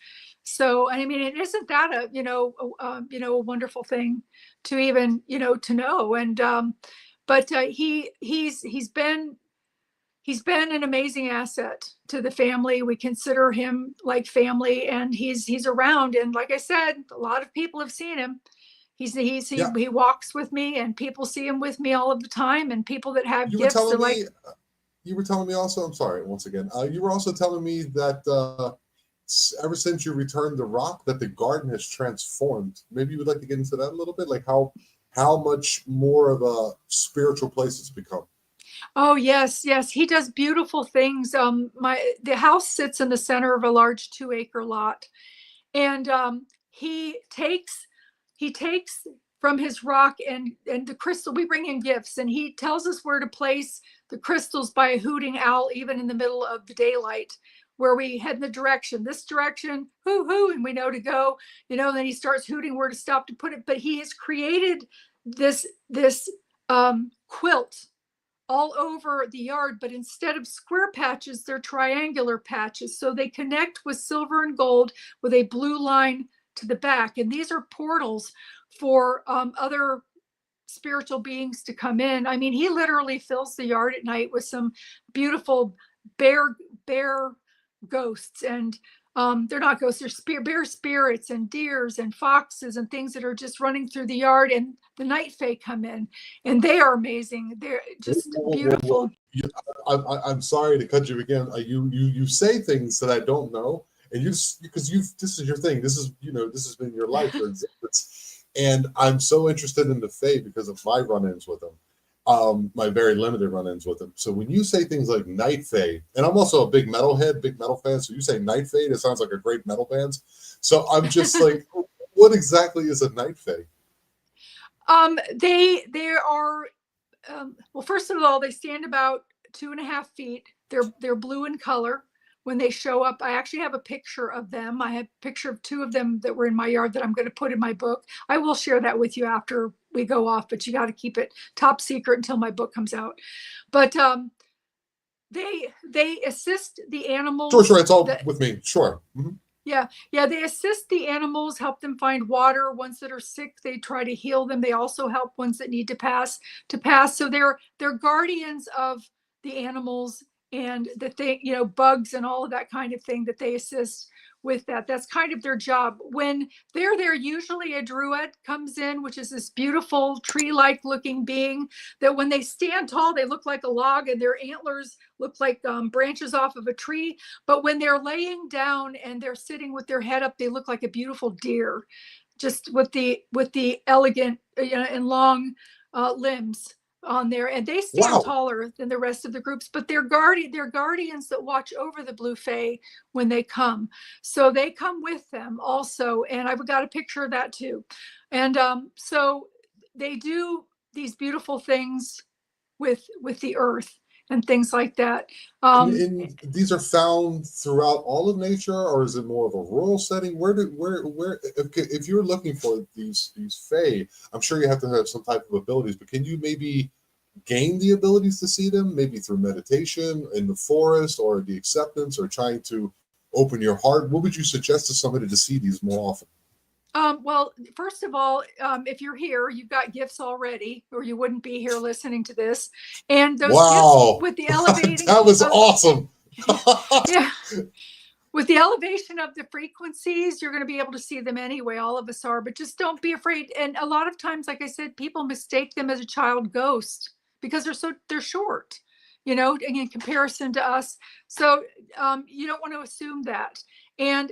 So, I mean, isn't that a wonderful thing to even, to know? And, but he's been an amazing asset to the family. We consider him like family, and he's around. And like I said, a lot of people have seen him. He walks with me, and people see him with me all of the time. And people that have gifts are like. You were telling me also. I'm sorry. Once again, you were also telling me that ever since you returned the rock, that the garden has transformed. Maybe you would like to get into that a little bit, like how much more of a spiritual place it's become. Oh, yes. He does beautiful things. The house sits in the center of a large 2-acre lot, and he takes from his rock and the crystal. We bring in gifts, and he tells us where to place the crystals by a hooting owl, even in the middle of the daylight, where we head in this direction, hoo, and we know to go, then he starts hooting where to stop to put it. But he has created this quilt all over the yard, but instead of square patches, they're triangular patches. So they connect with silver and gold with a blue line to the back. And these are portals for other spiritual beings to come in. I mean, he literally fills the yard at night with some beautiful bear ghosts, and they're not ghosts, they're bear spirits and deers and foxes and things that are just running through the yard. And the night fae come in, and they are amazing. They're just beautiful. I'm sorry to cut you again. You say things that I don't know, and this is your thing. This is this has been your life for existence, and I'm so interested in the fae because of my run-ins with them. My very limited run-ins with them. So when you say things like Night Fae, and I'm also a big metal fan, so you say Night Fae, it sounds like a great metal band. So I'm just like, what exactly is a Night Fae? They are well, first of all, they stand about 2.5 feet. They're blue in color. When they show up, I actually have a picture of them. I have a picture of 2 of them that were in my yard that I'm going to put in my book. I will share that with you after we go off, but you got to keep it top secret until my book comes out. But they assist the animals. Sure, it's all with me. Sure. Mm-hmm. Yeah, they assist the animals, help them find water. Ones that are sick, they try to heal them. They also help ones that need to pass. So they're guardians of the animals and the thing, bugs and all of that kind of thing that they assist with that. That's kind of their job. When they're there, usually a druid comes in, which is this beautiful tree-like looking being that when they stand tall, they look like a log and their antlers look like branches off of a tree. But when they're laying down and they're sitting with their head up, they look like a beautiful deer, just with the elegant and long limbs on there. And they stand taller than the rest of the groups, but they're guardians that watch over the blue fae when they come. So they come with them also. And I've got a picture of that too. And so they do these beautiful things with the earth and things like that. And these are found throughout all of nature, or is it more of a rural setting? Where if you're looking for these fae, I'm sure you have to have some type of abilities, but can you maybe gain the abilities to see them, maybe through meditation in the forest, or the acceptance, or trying to open your heart? What would you suggest to somebody to see these more often? Well, first of all, if you're here, you've got gifts already, or you wouldn't be here listening to this. And those gifts with the elevating, that was awesome. Yeah, with the elevation of the frequencies, you're going to be able to see them anyway. All of us are, but just don't be afraid. And a lot of times, like I said, people mistake them as a child ghost because they're short, in comparison to us. So you don't want to assume that. And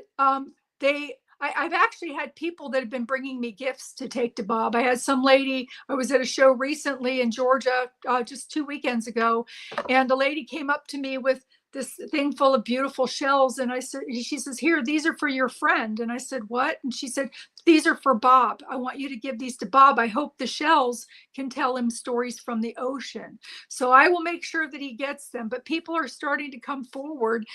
I've actually had people that have been bringing me gifts to take to Bob. I had some lady, I was at a show recently in Georgia, just 2 weekends ago, and the lady came up to me with this thing full of beautiful shells. And she says, here, these are for your friend. And I said, what? And she said, these are for Bob. I want you to give these to Bob. I hope the shells can tell him stories from the ocean. So I will make sure that he gets them. But people are starting to come forward,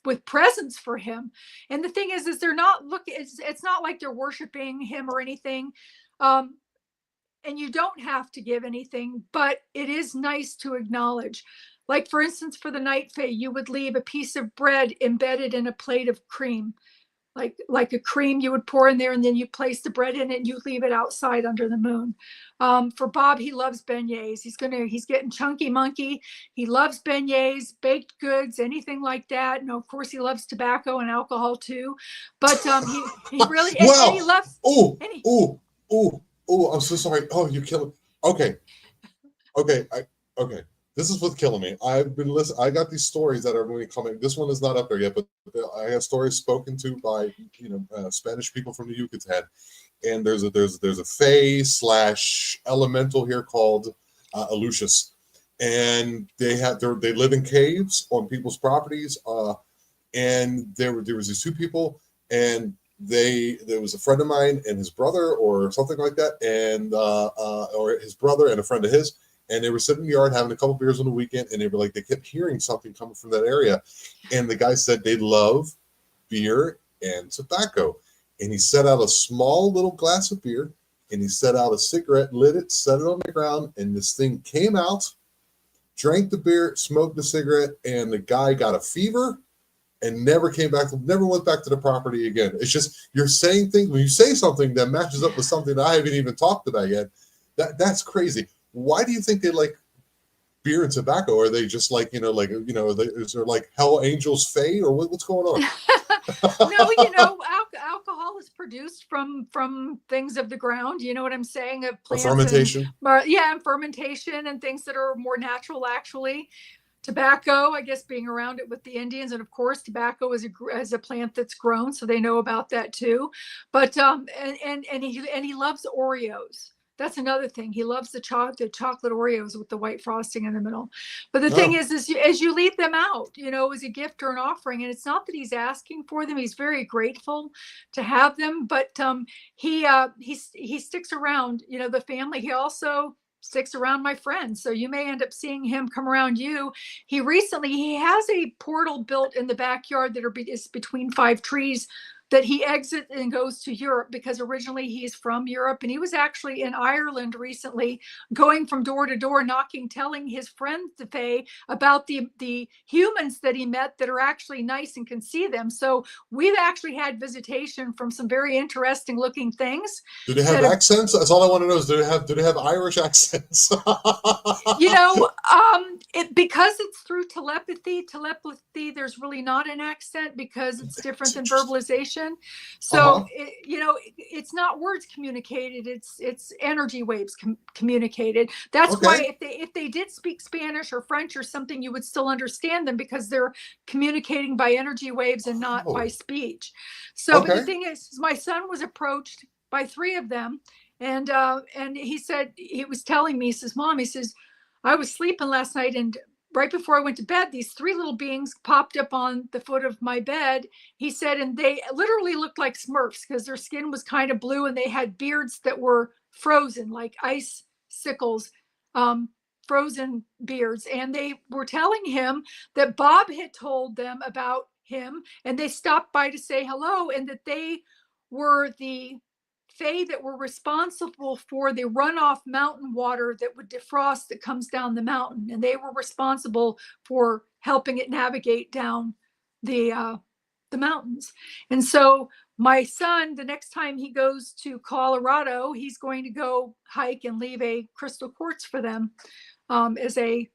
with presents for him. And the thing is they're not looking, it's not like they're worshiping him or anything. And you don't have to give anything, but it is nice to acknowledge. Like, for instance, for the night fae, you would leave a piece of bread embedded in a plate of cream, like a cream you would pour in there, and then you place the bread in it and you leave it outside under the moon. For Bob, he loves beignets. He's getting chunky monkey. He loves beignets, baked goods, anything like that. And of course, he loves tobacco and alcohol too. But he really and he loves. I'm so sorry. Oh, you kill him. Okay. This is what's killing me. I've been listening. I got these stories that are really coming. This one is not up there yet, but I have stories spoken to by Spanish people from the Yucatan. And there's a fae / elemental here called Alucius, and they live in caves on people's properties. And there was these two people, and there was a friend of mine and his brother or something like that, and or his brother and a friend of his. And they were sitting in the yard having a couple beers on the weekend, and they kept hearing something coming from that area. And the guy said they love beer and tobacco. And he set out a small little glass of beer, and he set out a cigarette, lit it, set it on the ground, and this thing came out, drank the beer, smoked the cigarette, and the guy got a fever and never went back to the property again. It's just, you're saying things, when you say something that matches up with something that I haven't even talked about yet, that's crazy. Why do you think they like beer and tobacco? Are they just is there like hell angels, fae, or what's going on? No, alcohol is produced from things of the ground. You know what I'm saying? Of plants, fermentation. And fermentation and things that are more natural, actually. Tobacco, I guess, being around it with the Indians, and of course, tobacco is a plant that's grown, so they know about that too. But and he loves Oreos. That's another thing. He loves the chocolate Oreos with the white frosting in the middle. But the thing is as you leave them out, as a gift or an offering, and it's not that he's asking for them. He's very grateful to have them. But he sticks around, the family. He also sticks around my friends. So you may end up seeing him come around you. He has a portal built in the backyard that is between 5 trees that he exits and goes to Europe, because originally he's from Europe, and he was actually in Ireland recently, going from door to door, knocking, telling his friends, the Faye, about the humans that he met that are actually nice and can see them. So we've actually had visitation from some very interesting looking things. Do they have accents? That's all I want to know is do they have Irish accents? Because it's through telepathy, there's really not an accent, because it's different than verbalization. So it's not words communicated, it's energy waves communicated. That's why if they did speak Spanish or French or something, you would still understand them, because they're communicating by energy waves and not by speech. So but the thing is, my son was approached by 3 of them, and he said, he was telling me, he says, Mom, he says, I was sleeping last night, and right before I went to bed, these 3 little beings popped up on the foot of my bed. He said, and they literally looked like Smurfs, because their skin was kind of blue, and they had beards that were frozen, like icicles, frozen beards. And they were telling him that Bob had told them about him, and they stopped by to say hello, and that they were the Faye that were responsible for the runoff mountain water that would defrost that comes down the mountain, and they were responsible for helping it navigate down the mountains. And so my son, the next time he goes to Colorado, he's going to go hike and leave a crystal quartz for them as a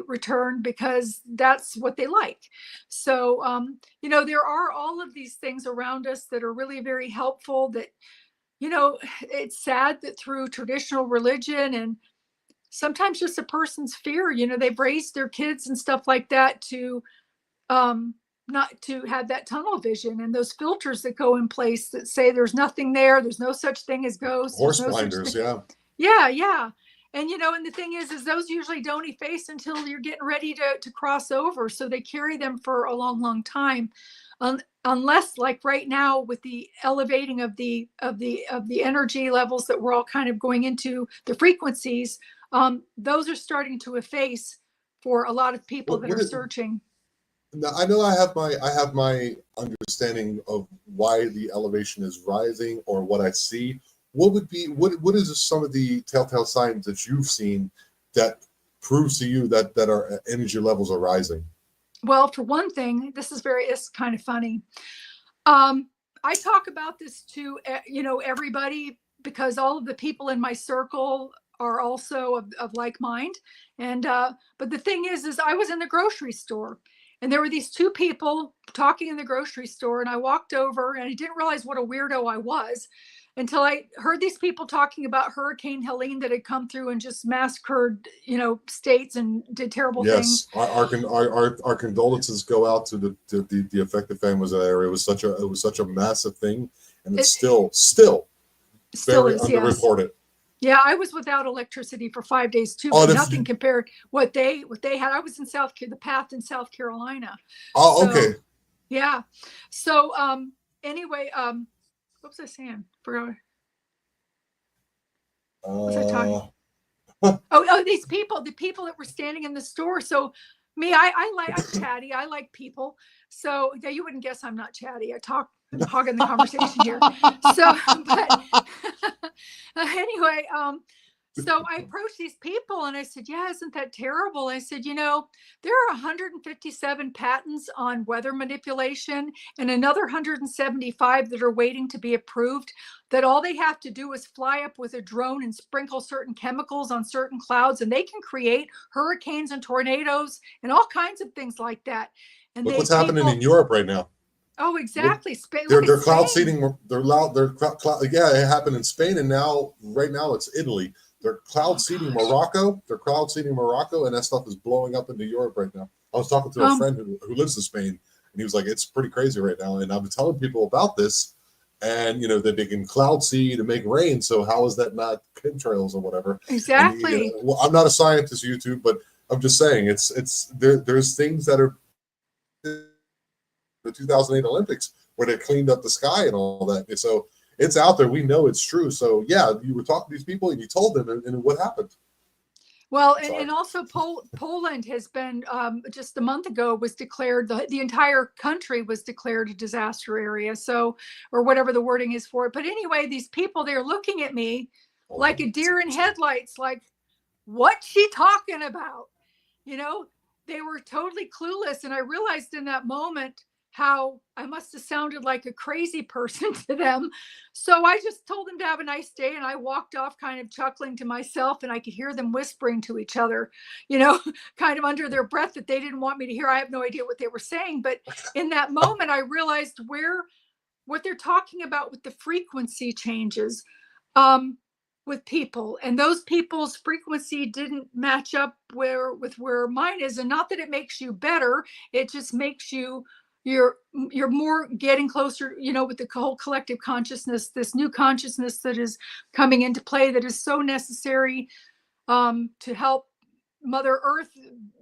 return, because that's what they like. So there are all of these things around us that are really very helpful. That it's sad that through traditional religion and sometimes just a person's fear, they've raised their kids and stuff like that to not to have that tunnel vision and those filters that go in place that say there's nothing there, there's no such thing as ghosts. Horse blinders, yeah. And and the thing is those usually don't efface until you're getting ready to cross over. So they carry them for a long, long time. Unless, like right now, with the elevating of the energy levels that we're all kind of going into, the frequencies, those are starting to efface for a lot of people that are searching. Now, I know I have my understanding of why the elevation is rising or what I see. What is some of the telltale signs that you've seen that proves to you that our energy levels are rising? Well, for one thing, it's kind of funny. I talk about this to, everybody, because all of the people in my circle are also of like mind. And, but the thing is I was in the grocery store, and there were these 2 people talking in the grocery store, and I walked over, and I didn't realize what a weirdo I was until I heard these people talking about Hurricane Helene that had come through and just massacred, states and did terrible things. Yes, our condolences go out to the affected families of that area. It was such a massive thing, and it's still very underreported. Yes. Yeah, I was without electricity for 5 days too. Nothing compared what they had. I was in the Path in South Carolina. Oh, okay. Yeah. So anyway, what was I saying? Forgot. What was I talking? These people, the people that were standing in the store. So me, I'm chatty. I like people. So yeah, you wouldn't guess I'm not chatty. I'm hogging the conversation here. So, but anyway, so I approached these people and I said, yeah, isn't that terrible? I said, there are 157 patents on weather manipulation and another 175 that are waiting to be approved, that all they have to do is fly up with a drone and sprinkle certain chemicals on certain clouds, and they can create hurricanes and tornadoes and all kinds of things like that. And look what's happening in Europe right now. Oh, exactly. They're cloud seeding. Yeah, it happened in Spain, and right now it's Italy. They're cloud seeding Morocco. And that stuff is blowing up into Europe right now. I was talking to a friend who lives in Spain, and he was like, "It's pretty crazy right now." And I've been telling people about this, and that they can cloud seed and make rain. So how is that not chemtrails or whatever? Exactly. Well, I'm not a scientist, YouTube, but I'm just saying there's things that are the 2008 Olympics where they cleaned up the sky and all that. And so it's out there. We know it's true. So yeah, you were talking to these people and you told them, and what happened? Well, and also Poland has been, just a month ago was declared, the entire country was declared a disaster area. So, or whatever the wording is for it. But anyway, these people, they're looking at me like a deer in headlights, like, what's she talking about? You know, they were totally clueless. And I realized in that moment how I must have sounded like a crazy person to them. So I just told them to have a nice day. And I walked off kind of chuckling to myself, and I could hear them whispering to each other, you know, kind of under their breath, that they didn't want me to hear. I have no idea what they were saying. But in that moment, I realized what they're talking about with the frequency changes. With people, and those people's frequency didn't match up with where mine is. And not that it makes you better, it just makes you're more getting closer, you know, with the whole collective consciousness, this new consciousness that is coming into play, that is so necessary to help Mother Earth,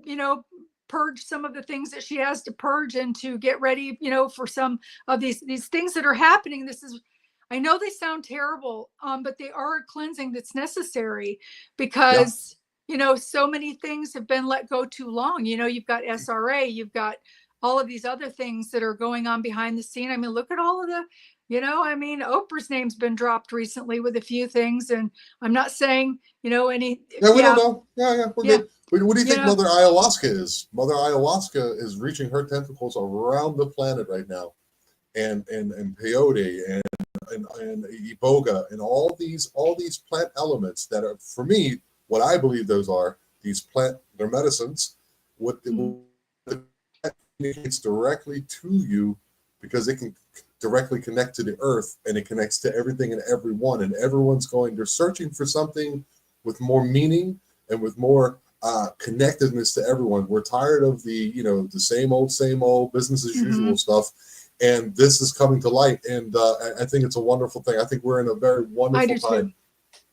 you know, purge some of the things that she has to purge, and to get ready, you know, for some of these things that are happening. This is, I know they sound terrible, but they are a cleansing that's necessary, because, you know, so many things have been let go too long. You know, you've got SRA, you've got all of these other things that are going on behind the scene. I mean, look at all of the, you know, I mean, Oprah's name's been dropped recently with a few things, and I'm not saying, you know, any. Yeah, we don't know. Yeah, we're good. What do you think know, Mother Ayahuasca is? Mother Ayahuasca is reaching her tentacles around the planet right now, and peyote and iboga and all these plant elements that are, for me, what I believe those are, these they're medicines. What communicates directly to you, because it can directly connect to the earth, and it connects to everything and everyone, and they're searching for something with more meaning and with more connectedness to everyone. We're tired of the same old business as usual stuff, and this is coming to light, and I think it's a wonderful thing. I think we're in a very wonderful time. Too.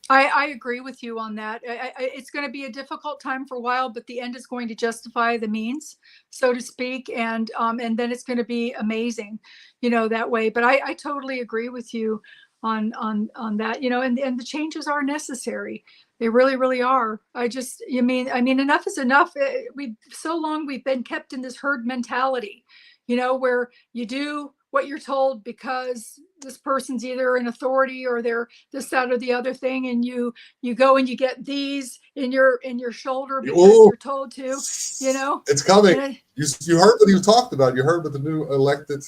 I agree with you on that. It's going to be a difficult time for a while, but the end is going to justify the means, so to speak, and then it's going to be amazing, you know, that way. But I totally agree with you on that, you know, and the changes are necessary. They really, really are. I mean, enough is enough. We've been kept in this herd mentality, you know, where you do what you're told because this person's either an authority or they're this, that, or the other thing, and you go and you get these in your shoulder because you're told to, you know. It's coming. You heard what he talked about. You heard what the new elected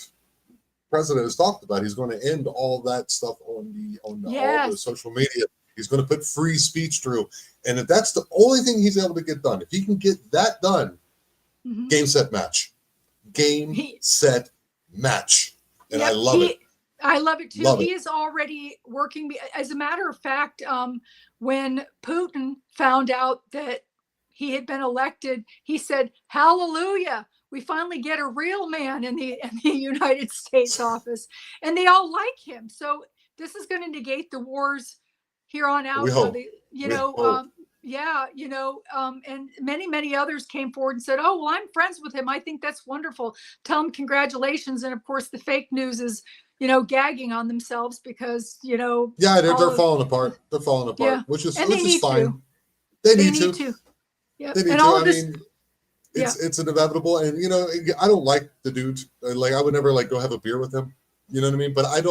president has talked about. He's going to end all that stuff on all the social media. He's going to put free speech through, and if that's the only thing he's able to get done, if he can get that done, game, set, match. Game, set, match. And I love it. I love it too. He is already working. As a matter of fact, when Putin found out that he had been elected, he said, "Hallelujah. We finally get a real man in the United States office." And they all like him. So this is going to negate the wars here on out. We hope. And many others came forward and said, "Oh, well, I'm friends with him. I think that's wonderful. Tell him congratulations." And of course, the fake news is, you know, gagging on themselves because, you know. Yeah, they're falling apart. They're falling apart, which is fine. They need to. Yeah. They need to. I mean, it's inevitable. And, you know, I don't like the dude. Like, I would never go have a beer with him. You know what I mean? But I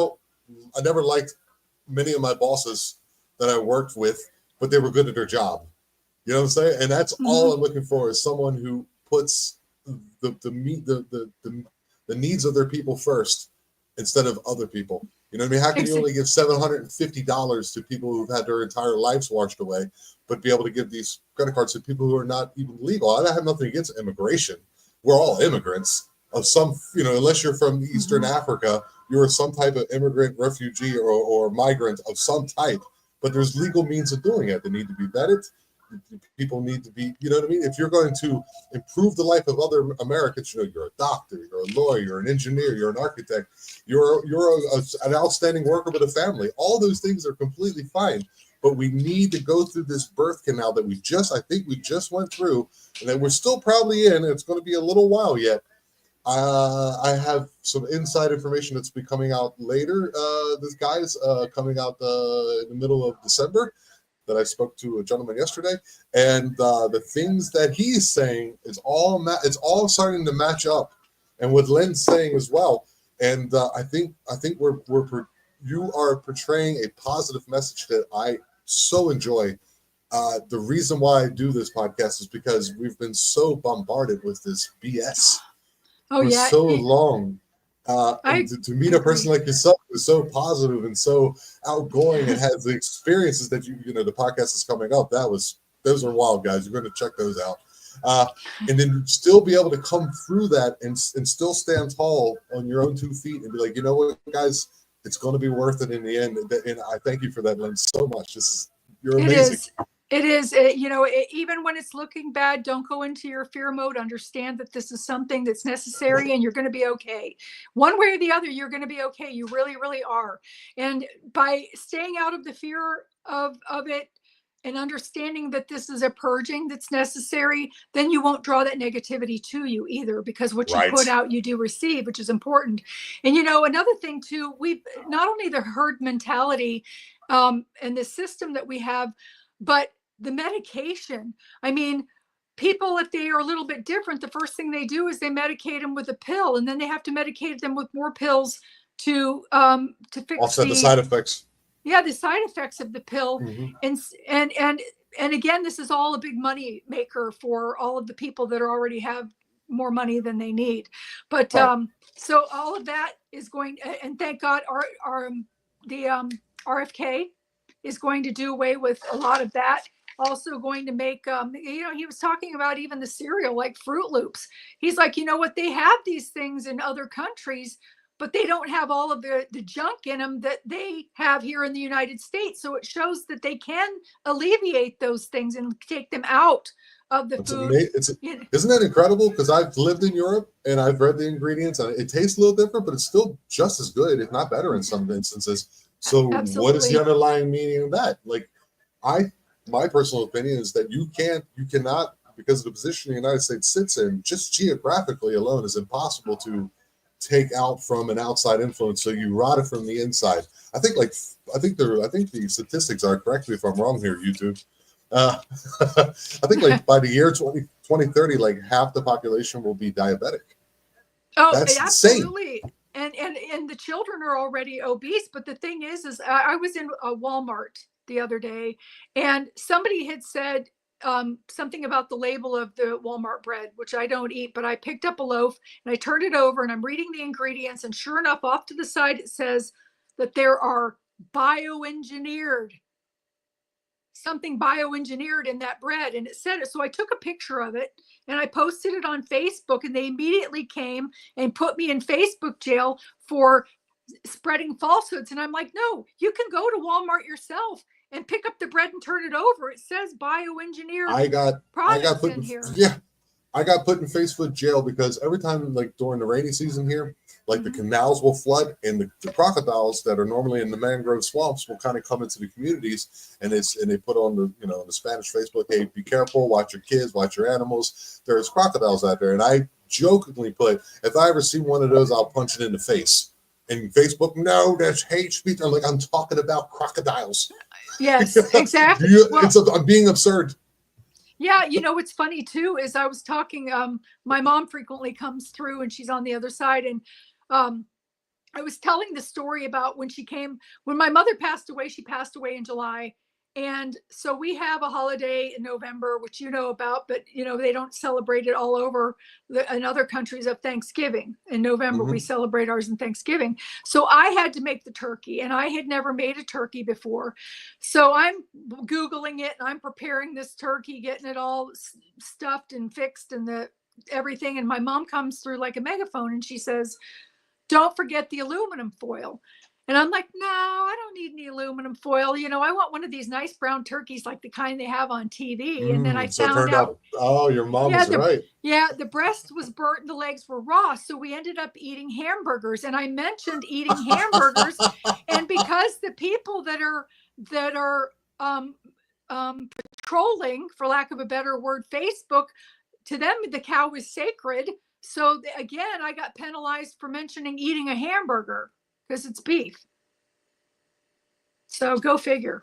never liked many of my bosses that I worked with, but they were good at their job. You know what I'm saying? And that's all I'm looking for, is someone who puts the needs of their people first instead of other people. You know what I mean? How can you only give $750 to people who've had their entire lives washed away, but be able to give these credit cards to people who are not even legal? I have nothing against immigration. We're all immigrants of some, you know, unless you're from Eastern Africa, you're some type of immigrant, refugee, or migrant of some type. But there's legal means of doing it. They need to be vetted. People need to be, you know what I mean? If you're going to improve the life of other Americans, you know, you're a doctor, you're a lawyer, you're an engineer, you're an architect, you're an outstanding worker with a family. All those things are completely fine. But we need to go through this birth canal that I think we just went through, and that we're still probably in. It's going to be a little while yet. I have some inside information that's be coming out later. This guy's coming out in the middle of December, that I spoke to a gentleman yesterday, and the things that he's saying is it's all starting to match up, and what Lynn's saying as well. And I think you are portraying a positive message that I so enjoy. The reason why I do this podcast is because we've been so bombarded with this BS for so long. And to meet a person like yourself who's so positive and so outgoing and has the experiences that the podcast is coming up, those are wild, guys. You're going to check those out. And then still be able to come through that and still stand tall on your own 2 feet and be like, you know what, guys, it's going to be worth it in the end. And I thank you for that, Lynn, so much. You're amazing. It is, even when it's looking bad, don't go into your fear mode. Understand that this is something that's necessary and you're going to be okay. One way or the other, you're going to be okay. You really, really are. And by staying out of the fear of it and understanding that this is a purging that's necessary, then you won't draw that negativity to you either, because what you put out, you do receive, which is important. And, another thing too, we've not only the herd mentality and the system that we have, but the medication. I mean, people, if they are a little bit different, the first thing they do is they medicate them with a pill, and then they have to medicate them with more pills to fix offset the side effects. Yeah, the side effects of the pill. Mm-hmm. And again, this is all a big money maker for all of the people that already have more money than they need. But so all of that is going, and thank God the RFK is going to do away with a lot of that. Also going to make, he was talking about even the cereal, like Fruit Loops. He's like, you know what, they have these things in other countries, but they don't have all of the junk in them that they have here in the United States. So it shows that they can alleviate those things and take them out of the food. Isn't that incredible? Because I've lived in Europe and I've read the ingredients, and it tastes a little different, but it's still just as good, if not better in some instances. So Absolutely. What is the underlying meaning of that? Like, my personal opinion is that you cannot, because of the position the United States sits in, just geographically alone is impossible to take out from an outside influence. So you rot it from the inside. I think the statistics are, correct me if I'm wrong here, YouTube. I think like by the year 2030, like half the population will be diabetic. Oh, that's absolutely. Insane. And the children are already obese. But the thing is I was in a Walmart the other day, and somebody had said something about the label of the Walmart bread, which I don't eat, but I picked up a loaf and I turned it over and I'm reading the ingredients, and sure enough, off to the side, it says that there are something bioengineered in that bread, and it said it. So I took a picture of it and I posted it on Facebook, and they immediately came and put me in Facebook jail for spreading falsehoods. And I'm like, no, you can go to Walmart yourself and pick up the bread and turn it over. It says bioengineered. I got put in here. Yeah, I got put in Facebook jail because every time, like during the rainy season here, like the canals will flood, and the crocodiles that are normally in the mangrove swamps will kind of come into the communities, and they put on the Spanish Facebook, hey, be careful, watch your kids, watch your animals. There's crocodiles out there, and I jokingly put, if I ever see one of those, I'll punch it in the face. And Facebook, no, that's hate speech. I'm like, I'm talking about crocodiles. Yes, exactly. I'm being absurd. Yeah, what's funny too is I was talking, my mom frequently comes through and she's on the other side, and I was telling the story about when my mother passed away. She passed away in July. And so we have a holiday in November, which you know about, but they don't celebrate it all over in other countries of Thanksgiving. In November, we celebrate ours in Thanksgiving. So I had to make the turkey, and I had never made a turkey before. So I'm Googling it and I'm preparing this turkey, getting it all stuffed and fixed and everything. And my mom comes through like a megaphone and she says, don't forget the aluminum foil. And I'm like, no, I don't need any aluminum foil. I want one of these nice brown turkeys, like the kind they have on TV. And then I found out. Oh, your mom was right. Yeah, the breast was burnt and the legs were raw. So we ended up eating hamburgers. And I mentioned eating hamburgers. And because the people that are patrolling, for lack of a better word, Facebook, to them, the cow is sacred. So again, I got penalized for mentioning eating a hamburger, because it's beef. So go figure.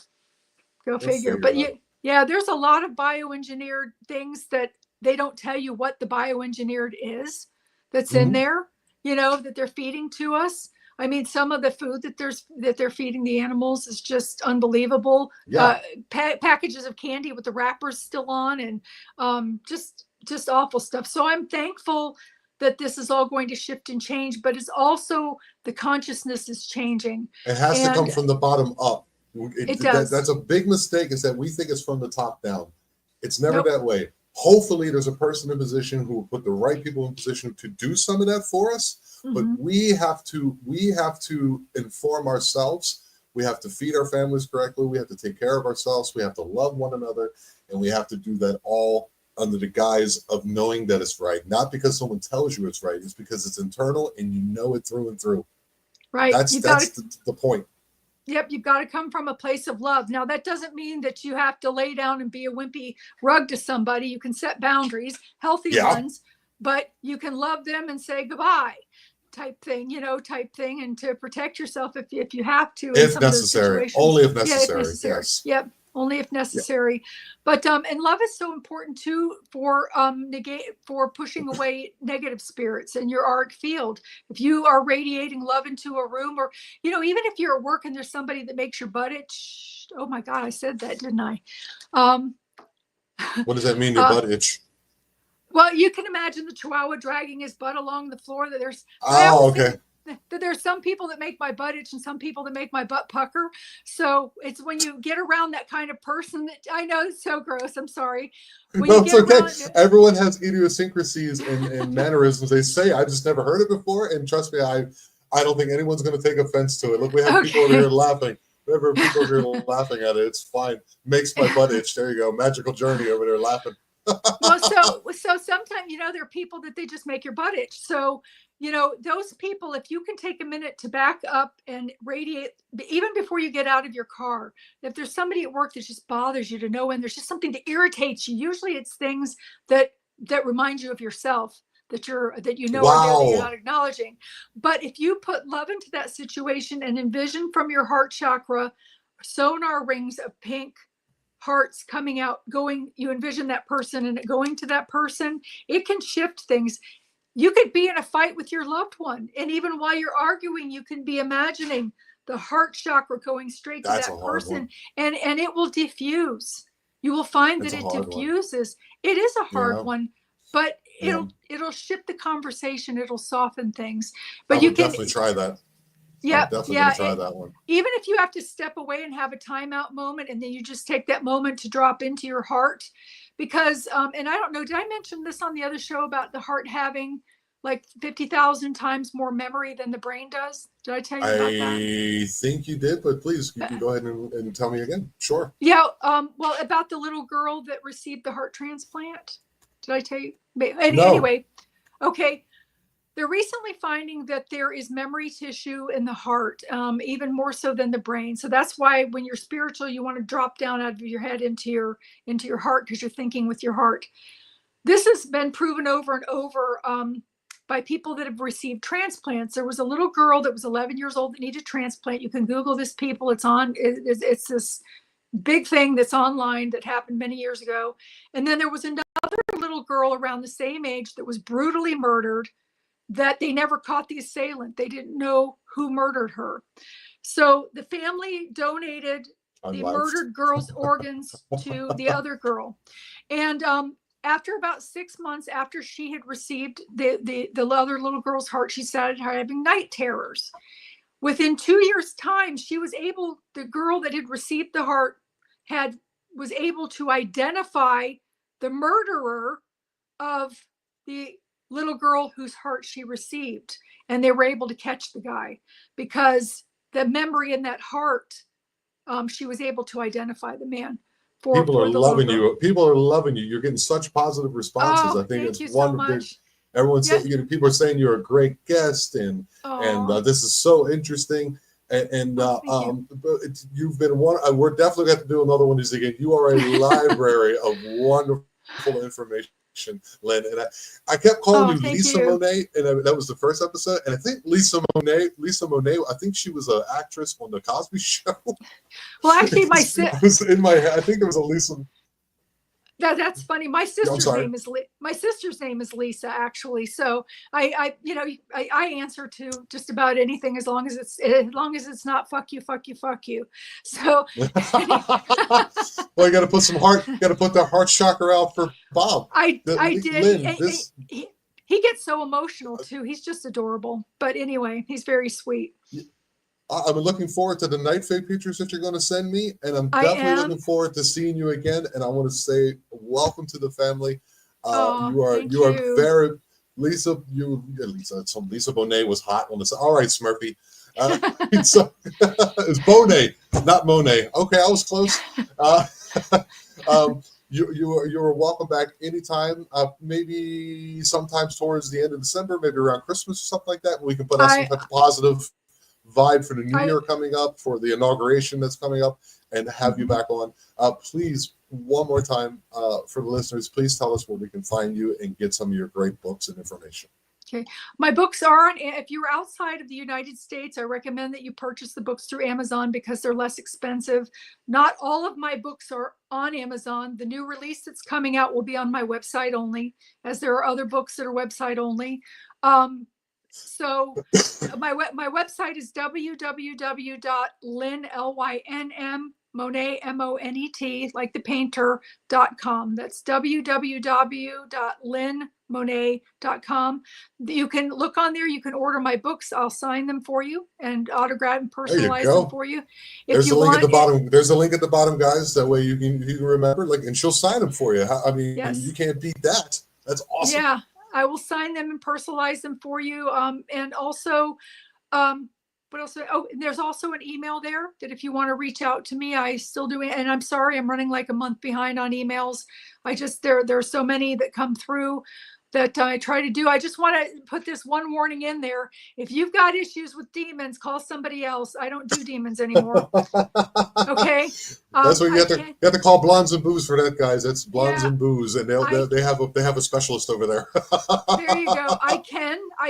Go figure. But there's a lot of bioengineered things that they don't tell you what the bioengineered is that's in there, that they're feeding to us. I mean, some of the food that they're feeding the animals is just unbelievable. Yeah. Packages of candy with the wrappers still on, and just awful stuff. So I'm thankful that this is all going to shift and change, but it's also the consciousness is changing. It has to come from the bottom up. It does. That's a big mistake, is that we think it's from the top down. It's never that way. Hopefully there's a person in position who will put the right people in position to do some of that for us. But we have to inform ourselves. We have to feed our families correctly. We have to take care of ourselves. We have to love one another. And we have to do that all under the guise of knowing that it's right. Not because someone tells you it's right. It's because it's internal and you know it through and through. Right. That's the point. Yep, you've got to come from a place of love. Now, that doesn't mean that you have to lay down and be a wimpy rug to somebody. You can set boundaries, healthy ones, but you can love them and say goodbye type thing, and to protect yourself if you have to. If necessary. Only if necessary. Yeah, if necessary. Yes. Yep. Only if necessary. But and love is so important too for pushing away negative spirits in your auric field. If you are radiating love into a room, or even if you're at work and there's somebody that makes your butt itch. Oh my God, I said that, didn't I? What does that mean, your butt itch? Well, you can imagine the Chihuahua dragging his butt along the floor. That there's some people that make my butt itch and some people that make my butt pucker. So it's when you get around that kind of person that, I know it's so gross. I'm sorry. No, it's okay. Everyone has idiosyncrasies and mannerisms. They say, I just never heard it before. And trust me, I don't think anyone's going to take offense to it. Look, we have people over here laughing. Whenever people over here laughing at it, it's fine. Makes my butt itch. There you go. Magical journey over there laughing. Well, so sometimes, there are people that they just make your butt itch. So, those people, if you can take a minute to back up and radiate, even before you get out of your car, if there's somebody at work that just bothers you to no end, there's just something that irritates you. Usually it's things that remind you of yourself, that are there, that you're not acknowledging. But if you put love into that situation and envision from your heart chakra, sonar rings of pink hearts coming out, you envision that person and it going to that person, it can shift things. You could be in a fight with your loved one, and even while you're arguing, you can be imagining the heart chakra going straight to that person, and it will diffuse. You will find that it diffuses. It is a hard one, but it'll shift the conversation. It'll soften things. But you can definitely try that. Yeah, try that one. Even if you have to step away and have a timeout moment, and then you just take that moment to drop into your heart, because and I don't know, did I mention this on the other show about the heart having like 50,000 times more memory than the brain does? Did I tell you about that? I think you did, but please, you can go ahead and tell me again. Sure. Yeah. Well, about the little girl that received the heart transplant. Did I tell you? No. Anyway, okay. They're recently finding that there is memory tissue in the heart, even more so than the brain. So that's why when you're spiritual, you want to drop down out of your head into your heart, because you're thinking with your heart. This has been proven over and over by people that have received transplants. There was a little girl that was 11 years old that needed a transplant. You can Google this, people. It's this big thing that's online that happened many years ago. And then there was another little girl around the same age that was brutally murdered, that they never caught the assailant. They didn't know who murdered her. So the family donated the murdered girl's organs to the other girl. And after about 6 months after she had received the other little girl's heart, she started having night terrors. Within 2 years' time, the girl that had received the heart was able to identify the murderer of the little girl whose heart she received. And they were able to catch the guy because the memory in that heart, she was able to identify the man. People are loving you. People are loving you. You're getting such positive responses. I think it's wonderful. Everyone saying, people are saying you're a great guest, and this is so interesting. And you've been one. We're definitely going to do another one of these again. You are a library of wonderful information Lynn. And I kept calling you thank Lisa you. Monet, and that was the first episode. And I think Lisa Monet, I think she was an actress on the Cosby Show. Well, actually, it was in my head. I think it was a Lisa. That's funny. My sister's sorry. name is Lisa, actually. So I answer to just about anything as long as it's not fuck you. So Well, you got to put that heart chakra out for Bob. I did. Lynn, he gets so emotional too. He's just adorable. But anyway, he's very sweet. I'm looking forward to the night Faye pictures that you're going to send me, and I'm definitely looking forward to seeing you again. And I want to say welcome to the family. You are very Lisa. Lisa Monet was hot on this. All right, Smurfy. So it's Monet, not Monet. Okay, I was close. You're welcome back anytime. Maybe sometimes towards the end of December, maybe around Christmas or something like that. We can put out some type of positive vibe for the new year coming up, for the inauguration that's coming up, and have you back on. Please, one more time, for the listeners, please tell us where we can find you and get some of your great books and information. Okay. My books are on, if you're outside of the United States, I recommend that you purchase the books through Amazon because they're less expensive. Not all of my books are on Amazon. The new release that's coming out will be on my website only, as there are other books that are website only. So my website is www.lynn, Monet, Monet, like the painter.com. That's www.lynnmonet.com. You can look on there. You can order my books. I'll sign them for you and autograph and personalize them for you. There's a link at the bottom. There's a link at the bottom, guys. That way you can remember, and she'll sign them for you. I mean, You can't beat that. That's awesome. Yeah, I will sign them and personalize them for you. And also, what else? Oh, there's also an email there that if you want to reach out to me, I still do. And I'm sorry, I'm running like a month behind on emails. There are so many that come through that I try to do. I just want to put this one warning in there. If you've got issues with demons, call somebody else. I don't do demons anymore. Okay. That's what you have to call Blondes and Booze for that, guys. That's Blondes and Booze, and they have a specialist over there. There you go. I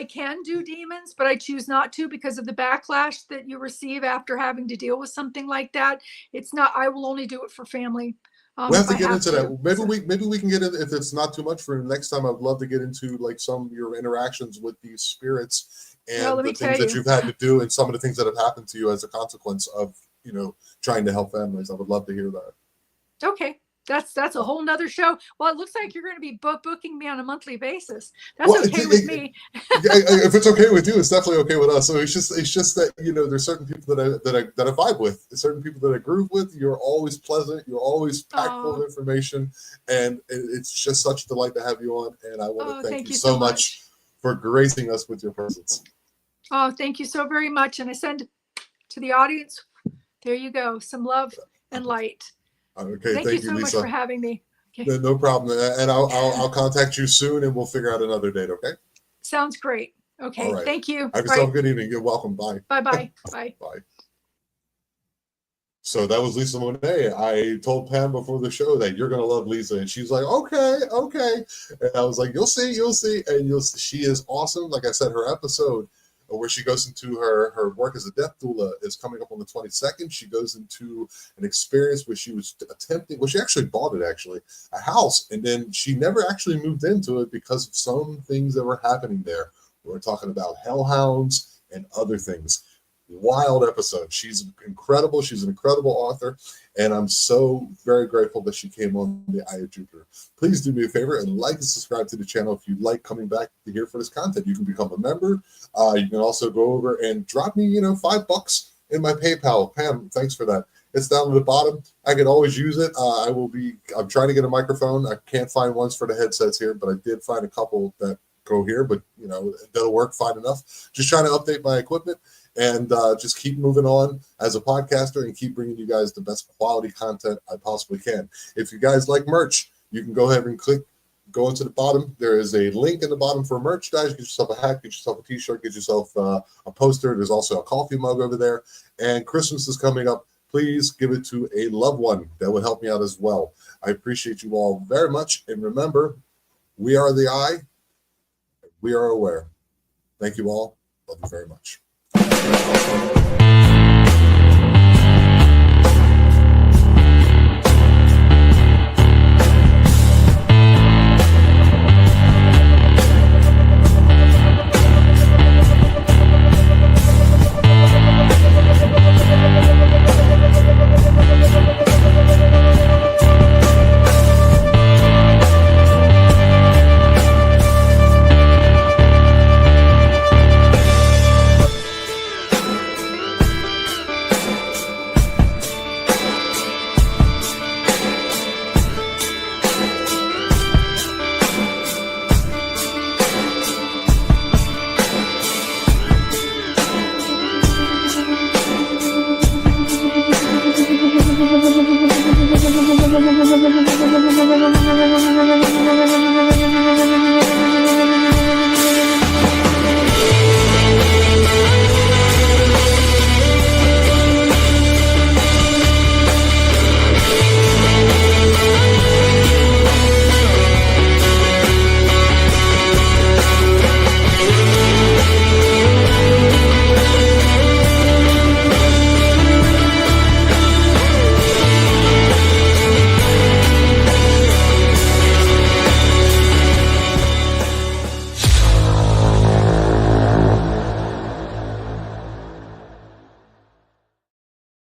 can do demons, but I choose not to because of the backlash that you receive after having to deal with something like that. It's not. I will only do it for family. We have to get into that. Maybe we can get in, if it's not too much for next time. I'd love to get into some of your interactions with these spirits and the things that you've had to do, and some of the things that have happened to you as a consequence of trying to help families. I would love to hear that. Okay. That's a whole nother show. Well, it looks like you're going to be booking me on a monthly basis. That's okay with me. If it's okay with you, it's definitely okay with us. So it's just that there's certain people that I vibe with, certain people that I groove with. You're always pleasant. You're always packed full of information, and it's just such a delight to have you on. And I want to thank you so much for gracing us with your presence. Oh, thank you so very much. And I send to the audience. There you go. Some love and light. Okay, thank you so Lisa. Much for having me. Okay. No problem, and I'll contact you soon, and we'll figure out another date. Okay. Sounds great. Okay. Right. Thank you. Have yourself a good evening. You're welcome. Bye. Bye. Bye. So that was Lisa Monet. I told Pam before the show that you're gonna love Lisa, and she's like, okay. And I was like, you'll see, and she is awesome. Like I said, her episode where she goes into her work as a death doula is coming up on the 22nd. She goes into an experience where she was attempting, she actually bought a house, and then she never actually moved into it because of some things that were happening there. We're talking about hellhounds and other things. Wild episode. She's incredible. She's an incredible author, and I'm so very grateful that she came on the Eye of Jupiter. Please do me a favor and like and subscribe to the channel if you like coming back to hear for this content. You can become a member. You can also go over and drop me, $5 in my PayPal. Pam, thanks for that. It's down at the bottom. I could always use it. I'm trying to get a microphone. I can't find ones for the headsets here, but I did find a couple that go here, but that'll work fine enough. Just trying to update my equipment and just keep moving on as a podcaster and keep bringing you guys the best quality content I possibly can. If you guys like merch, you can go ahead and go into the bottom. There is a link in the bottom for merchandise. Get yourself a hat, get yourself a t-shirt, get yourself a poster. There's also a coffee mug over there. And Christmas is coming up. Please give it to a loved one. That would help me out as well. I appreciate you all very much. And remember, We are the eye. We are aware. Thank you all. Love you very much.